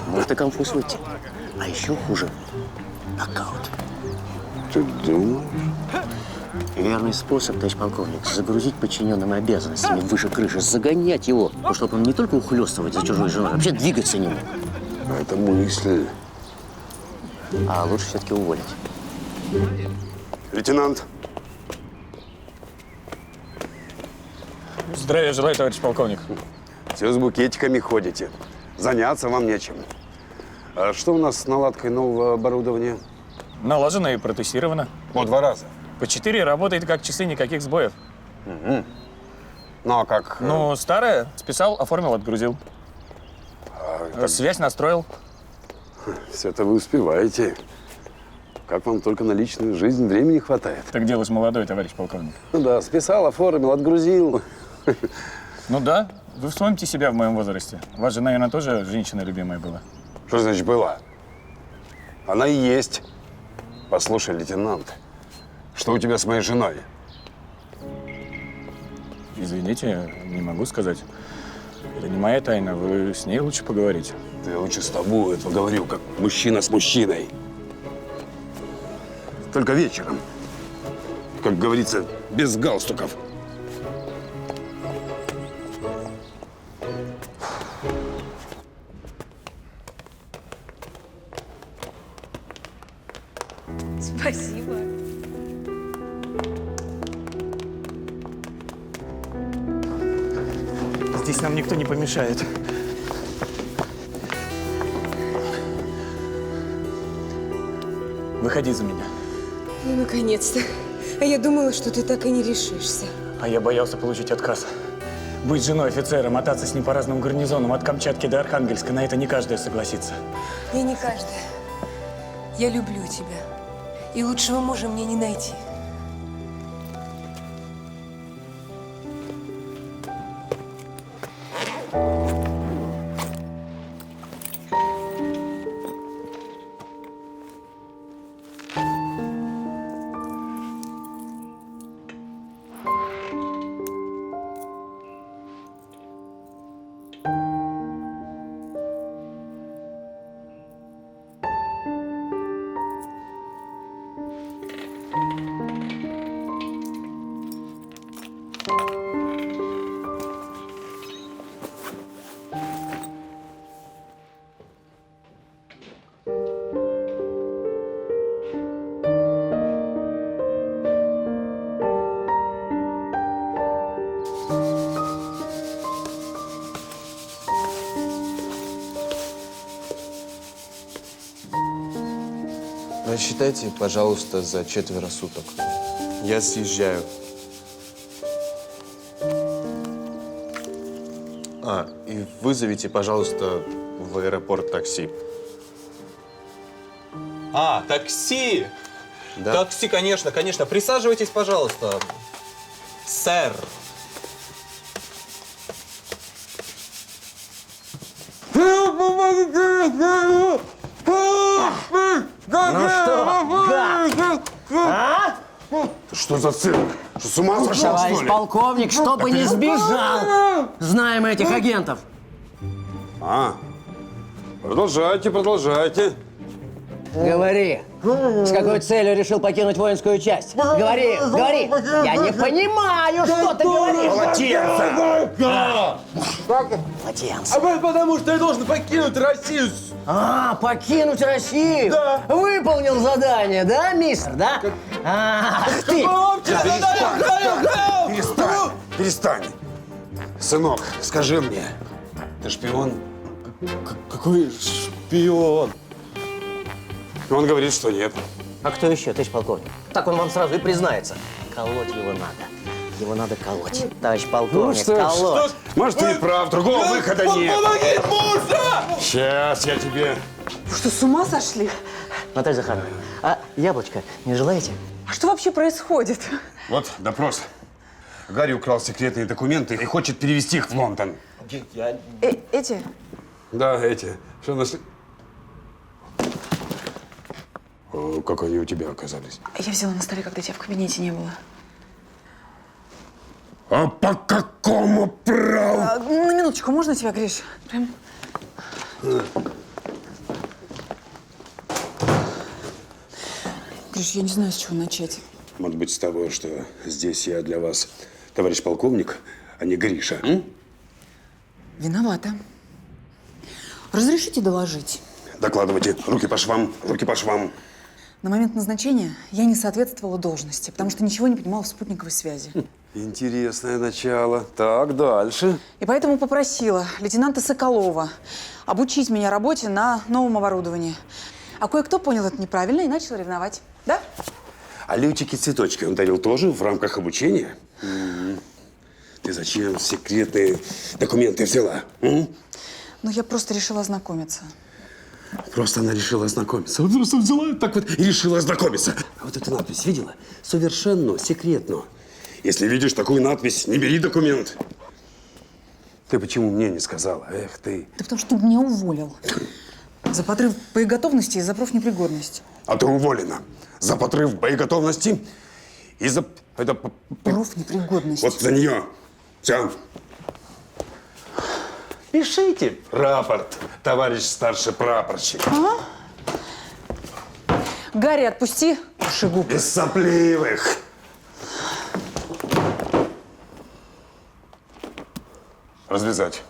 Может и конфуз выйти. А еще хуже – нокаут. Ты думаешь? Верный способ, товарищ полковник, загрузить подчиненным обязанностями выше крыши, загонять его, чтобы он не только ухлёстывать за чужой женой, а вообще двигаться не мог. Это мысль. А лучше все-таки уволить. Лейтенант. Здравия желаю, товарищ полковник. Все с букетиками ходите. Заняться вам нечем. А что у нас с наладкой нового оборудования? Налажено и протестировано. По 2 раза. По 4 работает как часы, никаких сбоев. Угу. Ну, а как? Ну, старое списал, оформил, отгрузил. Связь настроил. Все это вы успеваете. Как вам только на личную жизнь времени хватает? Так дело ж молодой, товарищ полковник. Ну да, списал, оформил, отгрузил. Ну да, вы вспомните себя в моем возрасте. У вас же, наверное, тоже женщина любимая была. Что значит была? Она и есть. Послушай, лейтенант, что у тебя с моей женой? Извините, не могу сказать. Это не моя тайна, вы с ней лучше поговорите. Я лучше с тобой поговорю, как мужчина с мужчиной. Только вечером. Как говорится, без галстуков. Спасибо. Здесь нам никто не помешает. Выходи за меня. Ну, наконец-то. А я думала, что ты так и не решишься. А я боялся получить отказ. Быть женой офицера, мотаться с ним по разным гарнизонам от Камчатки до Архангельска, на это не каждая согласится. И не каждая. Я люблю тебя. И лучшего мужа мне не найти. Рассчитайте, пожалуйста, за 4 суток. Я съезжаю. И вызовите, пожалуйста, в аэропорт такси. Такси! Да. Такси, конечно, конечно. Присаживайтесь, пожалуйста. Сэр. Ну что, как? А? Что за цирк? Что, с ума сошел, Товарищ что ли? полковник, чтобы не сбежал! Знаем этих агентов. Продолжайте, продолжайте. Говори. С какой целью решил покинуть воинскую часть? Говори, говори. Я не понимаю, что ты говоришь. Полотенце. Потому что я должен покинуть Россию. Покинуть Россию? Да. Выполнил задание, да, мистер, да? Ах ты! Перестань. Сынок, скажи мне, ты шпион? Какой шпион? Он говорит, что нет. А кто еще, товарищ полковник? Так он вам сразу и признается. Колоть его надо. Его надо колоть. Товарищ полковник, колоть. Может, ты и прав, другого выхода нет. Помоги, мужа! Сейчас я тебе... Вы что, с ума сошли? Наталья Захаровна, а яблочко не желаете? А что вообще происходит? Вот допрос. Гарри украл секретные документы и хочет перевести их в Лондон. Эти? Да, эти. Что нашли? Как они у тебя оказались? Я взяла на столе, когда тебя в кабинете не было. А по какому праву? На минуточку, можно тебя, Гриш? Прям... Гриш, я не знаю, с чего начать. Может быть, с того, что здесь я для вас товарищ полковник, а не Гриша. Виновата. Разрешите доложить? Докладывайте. Руки по швам, руки по швам. На момент назначения я не соответствовала должности, потому что ничего не понимала в спутниковой связи. Интересное начало. Так, дальше. И поэтому попросила лейтенанта Соколова обучить меня работе на новом оборудовании. А кое-кто понял это неправильно и начал ревновать. Да? А лютики-цветочки он дарил тоже в рамках обучения? Ты зачем секретные документы взяла? Ну, я просто решила ознакомиться. Просто она решила ознакомиться. Вот просто взяла так вот и решила ознакомиться. А вот эту надпись видела? Совершенно секретно. Если видишь такую надпись, не бери документ. Ты почему мне не сказала? Эх ты. Да потому что ты меня уволил. За подрыв боеготовности и за профнепригодность. А ты уволена. За подрыв боеготовности и за... Это... Профнепригодность. Вот за нее. Все. Пишите рапорт, товарищ старший прапорщик. Ага. Гарри, отпусти душегуб. Без сопливых. Развязать.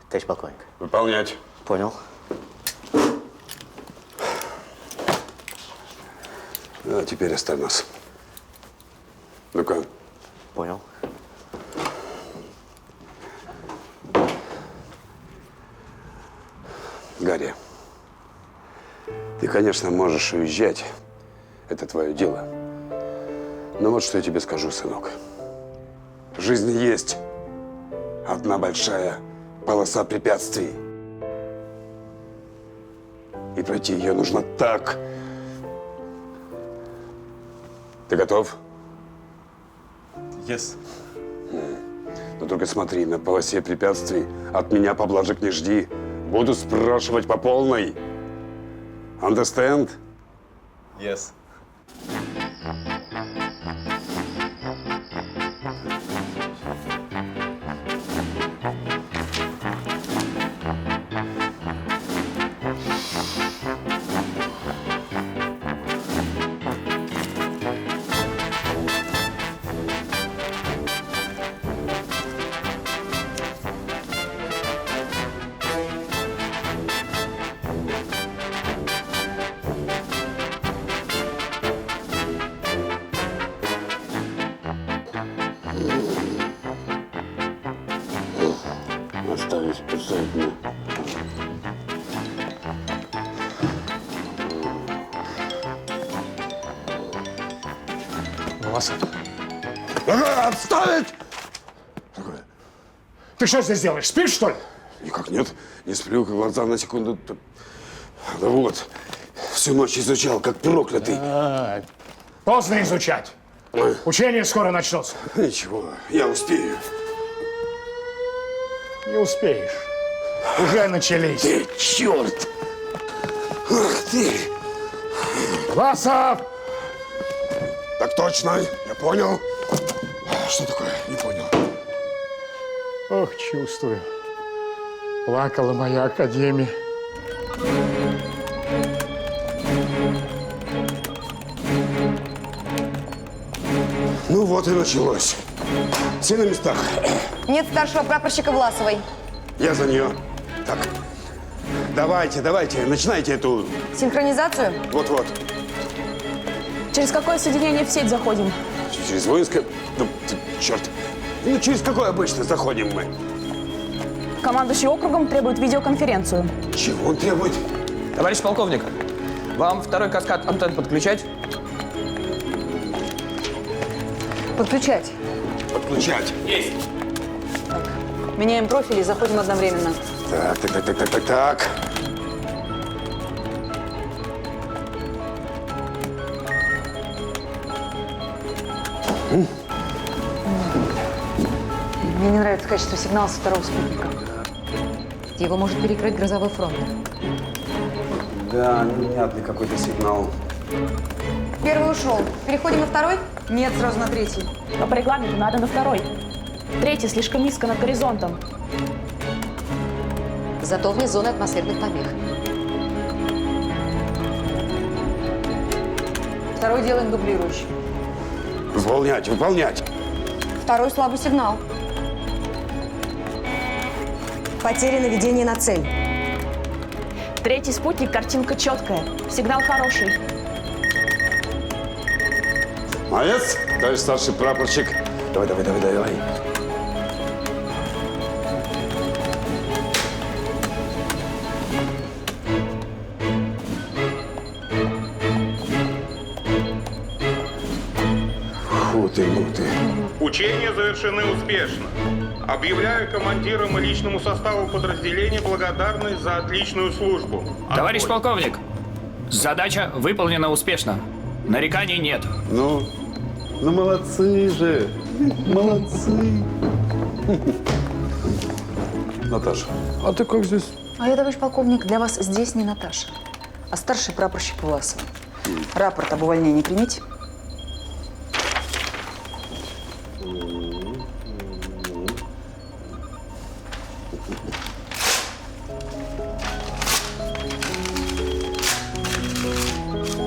Товарищ полковник. Выполнять. Понял. А теперь оставь нас. Ну-ка. Понял. Гарри, ты, конечно, можешь уезжать. Это твое дело. Но вот что я тебе скажу, сынок. В жизни есть одна большая полоса препятствий. И пройти ее нужно так. Ты готов? Yes. Но только смотри, на полосе препятствий от меня поблажек не жди. Буду спрашивать по полной. Understand? Yes. Оставить мне. Волосат. Отставить! Ты что здесь делаешь? Спишь, что ли? Никак нет. Не сплю, глаза на секунду. Да вот. Всю ночь изучал, как проклятый. Поздно изучать. Учения скоро начнутся. Ничего, я успею. Не успеешь. Уже начались. Ты черт! Ах ты! Власов! Так точно, я понял. Что такое? Не понял. Ох, чувствую. Плакала моя академия. Ну вот и началось. Все на местах. Нет старшего прапорщика Власовой. Я за нее. Так, давайте, начинайте эту... Синхронизацию? Вот-вот. Через какое соединение в сеть заходим? Через воинское... Ну, черт. Ну, через какое обычно заходим мы? Командующий округом требует видеоконференцию. Чего он требует? Товарищ полковник, вам второй каскад антенн подключать? Подключать. Подключать. Есть. Меняем профили и заходим одновременно. Так. Мне не нравится качество сигнала со второго спутника. Его может перекрыть грозовой фронт. Да, невнятный какой-то сигнал. Первый ушел. Переходим на второй? Нет, сразу на третий. Но по регламенту надо на второй. Третий слишком низко над горизонтом. Зато вне зоны атмосферных помех. Второй делаем дублирующий. Выполнять, выполнять. Второй слабый сигнал. Потеря наведения на цель. Третий спутник, картинка четкая. Сигнал хороший. Молодец, товарищ старший прапорщик. Давай, давай, давай, давай. Фу ты, ну ты. Учения завершены успешно. Объявляю командирам и личному составу подразделения благодарность за отличную службу. Товарищ полковник, задача выполнена успешно. Нареканий нет. Ну молодцы же. Молодцы. Наташа, а ты как здесь? А я, товарищ полковник, для вас здесь не Наташа, а старший прапорщик Власова. Рапорт об увольнении примите.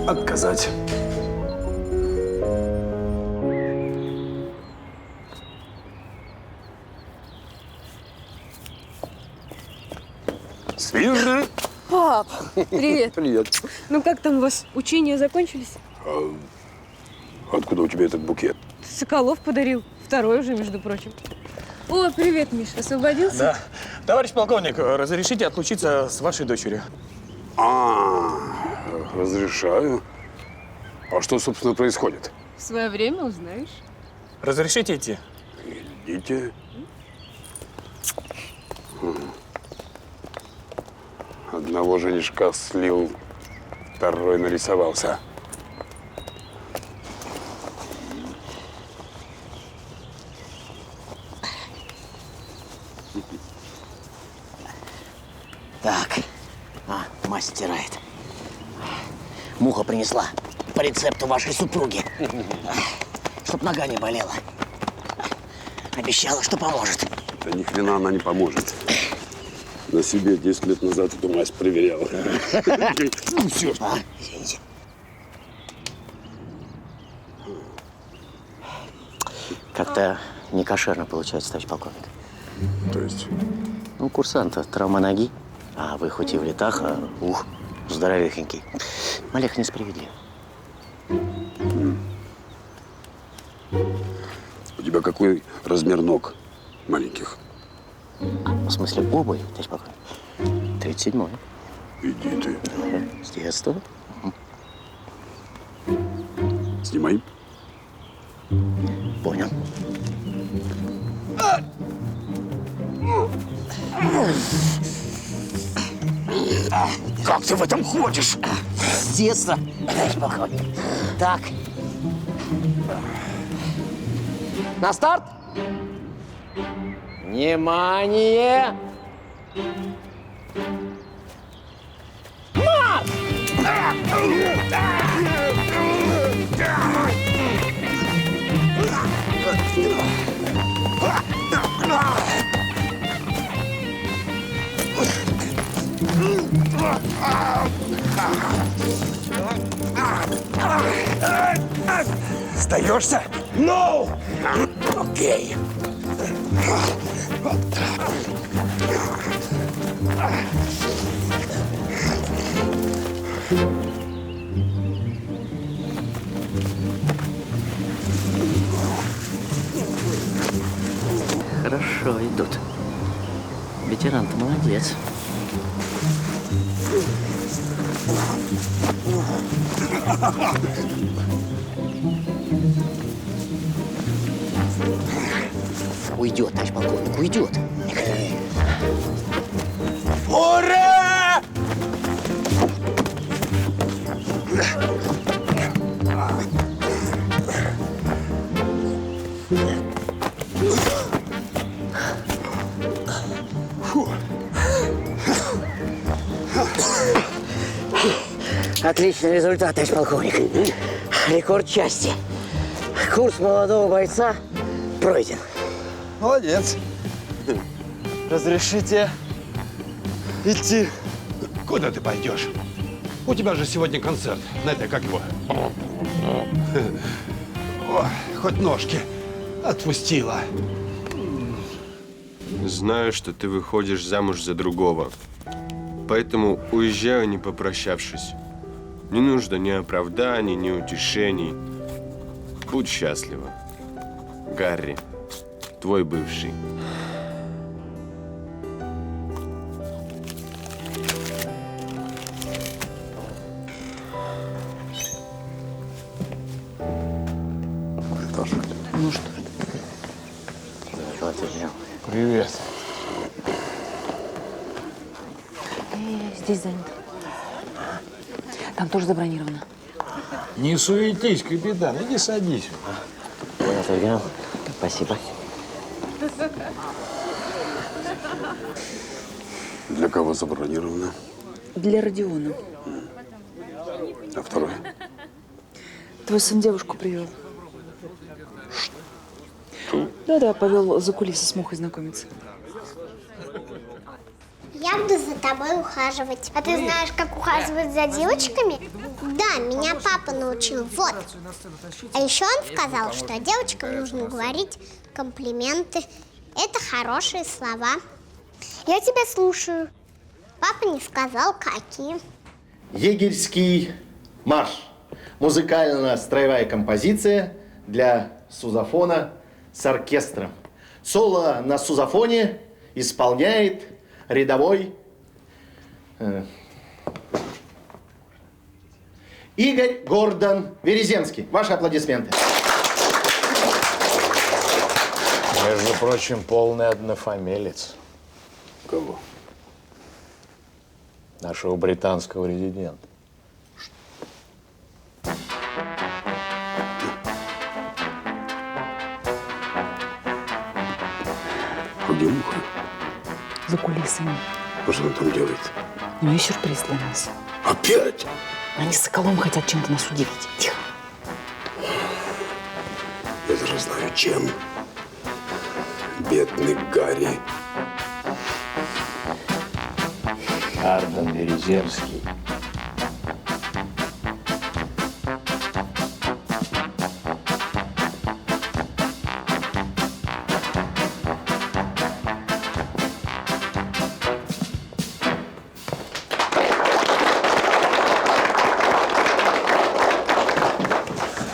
Отказать. Свежи. Пап, привет. Привет. Ну как там у вас учения закончились? Откуда у тебя этот букет? Соколов подарил. Второй уже, между прочим. О, привет, Миш. Освободился? Да. Товарищ полковник, разрешите отлучиться с вашей дочерью? Разрешаю. А что, собственно, происходит? В свое время узнаешь. Разрешите идти? Идите. Одного женишка слил, второй нарисовался. Так, мать стирает. Муха принесла по рецепту вашей супруги, чтоб нога не болела. Обещала, что поможет. Да ни хрена она не поможет. На себе 10 лет назад эту мазь проверяла. Ну все. Извините. Как-то не кошерно получается, товарищ полковник. То есть? Ну, курсанта травма ноги, а вы хоть и в летах, а здоровехенький. Олег, несправедливо. У тебя какой размер ног маленьких? В смысле обуви, товарищ полковник? 37-й. Иди ты. С детства. Снимай. Понял. Как ты в этом ходишь? С детства, товарищ полковник. Так. На старт. Внимание! Марш! Сдаешься? No! Окей. Хорошо идут. Ветеран-то молодец. Уйдет, товарищ полковник, уйдет. Ура! Отличный результат, товарищ полковник. Рекорд части. Курс молодого бойца пройден. Молодец. Разрешите идти? Куда ты пойдешь? У тебя же сегодня концерт. На это, как его? О, хоть ножки отпустила. Знаю, что ты выходишь замуж за другого. Поэтому уезжаю, не попрощавшись. Не нужно ни оправданий, ни утешений. Будь счастлива. Гарри, твой бывший. Ну что? Привет. Здесь занято. Там тоже забронировано. Не суетись, капитан, иди садись. Понял, Сергей. Спасибо. Для кого забронировано? Для Родиона. А второй? Твой сын девушку привел. Да-да, повел за кулисы с Мухой знакомиться. Я буду за тобой ухаживать. А ты знаешь, как ухаживать за девочками? Да, меня папа научил. Вот. А еще он сказал, что девочкам нужно говорить комплименты. Это хорошие слова. Я тебя слушаю. Папа не сказал, какие. Егерский марш. Музыкально-строевая композиция для сузофона с оркестром. Соло на сузофоне исполняет рядовой Игорь Гордон Верезенский. Ваши аплодисменты. Между прочим, полный однофамилец. Кого? Нашего британского резидента. Где Муха? За кулисами. А что он там делает? У нее сюрприз для нас. Опять? Они с Соколом хотят чем-то нас удивить. Тихо. Я даже знаю, чем. Бедный Гарри. Гордон Верезенский.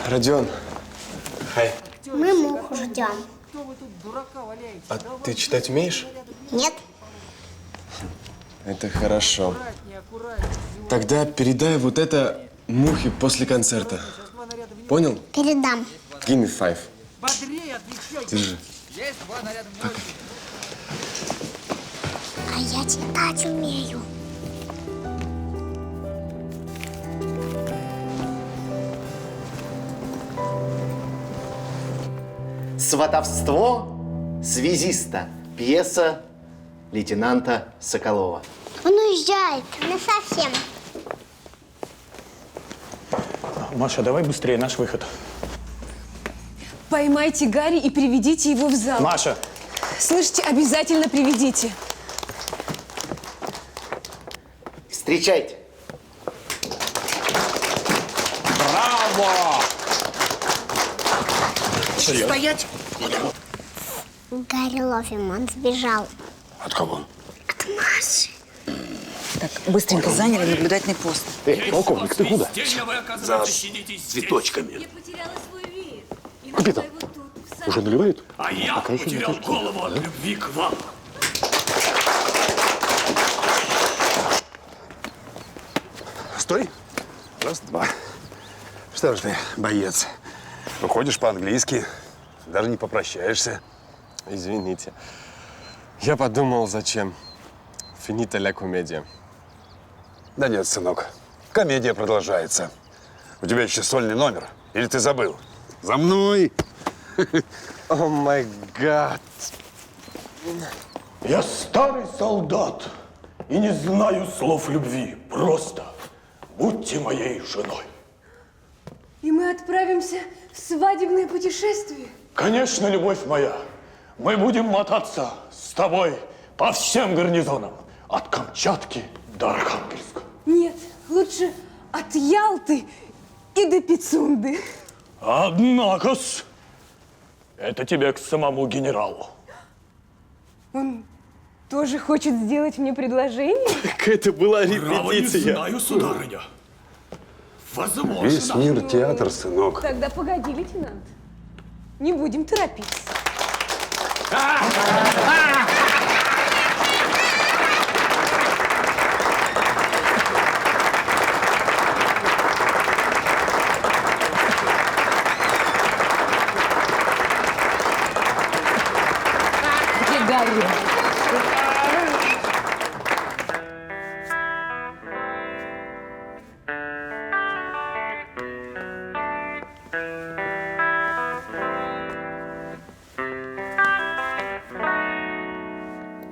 Родион. Хай. Мы Муху ждем. А ты читать умеешь? Нет? Это хорошо. Тогда передай вот это Мухе после концерта. Понял? Передам. Give me 5. Держи. Пока. А я читать умею. «Сватовство связиста». Пьеса лейтенанта Соколова. Он уезжает. Насовсем. Маша, давай быстрее, наш выход. Поймайте Гарри и приведите его в зал. Маша! Слышите, обязательно приведите. Встречайте. Браво! Стоять! Гарри ловим, он сбежал. От кого? От Маши. Так, быстренько заняли наблюдательный пост. Полковник, ты куда? За цветочками. Капитан, уже наливают? А я потерял голову от любви к вам. Стой. Раз, два. Что ж ты, боец, выходишь по-английски, даже не попрощаешься. Извините. Я подумал, зачем. Финита ля комедия. Да нет, сынок, комедия продолжается. У тебя еще сольный номер. Или ты забыл? За мной! О май гад! Я старый солдат и не знаю слов любви. Просто будьте моей женой. И мы отправимся в свадебное путешествие. Конечно, любовь моя, мы будем мотаться с тобой по всем гарнизонам, от Камчатки до Архангельска. Нет, лучше от Ялты и до Пицунды. Однако-с, это тебе к самому генералу. Он тоже хочет сделать мне предложение? Так это была Право не репетиция. знаю, сударыня. Возможно. Весь мир театр, сынок. Тогда погоди, лейтенант. Не будем торопиться. Где Гарри?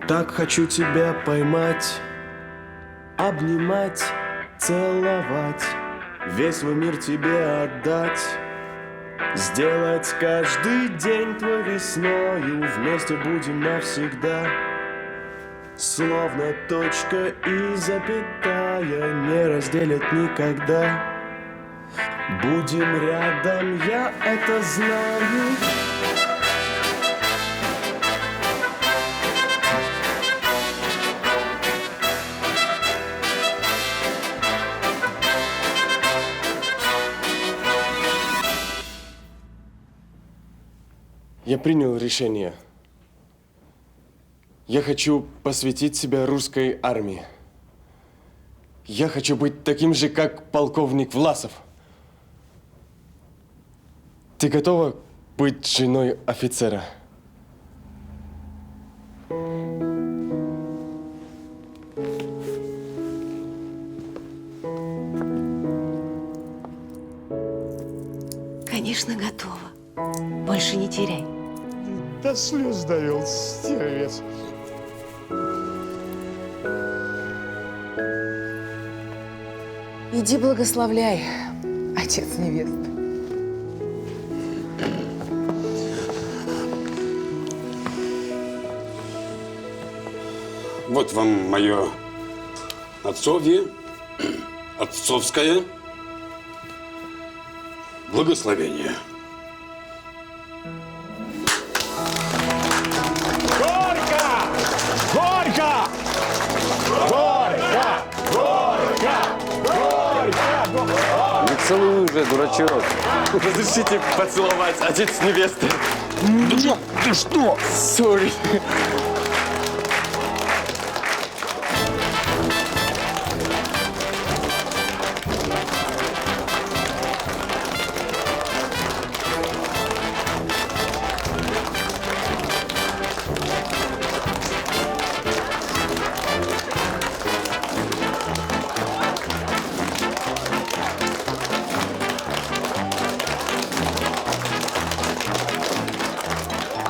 Так хочу тебя поймать, обнимать, целовать, весь свой мир тебе отдать, сделать каждый день твой весною, вместе будем навсегда. Словно точка и запятая не разделят никогда. Будем рядом, я это знаю. Я принял решение. Я хочу посвятить себя русской армии. Я хочу быть таким же, как полковник Власов. Ты готова быть женой офицера? Конечно, готова. Больше не теряй. До слез довел, стервец. Иди благословляй, отец невесты. Вот вам мое отцовье, отцовское благословение. Горько! Горько! Горько! Горько! Горько! Не целуй уже, дурачок. Разрешите поцеловать, отец невесты. Ты что? Сори.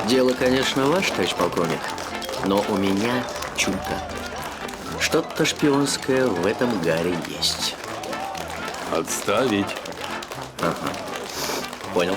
Дело, конечно, ваше, товарищ полковник, но у меня чуйка. Что-то шпионское в этом Гарри есть. Отставить. Ага. Понял.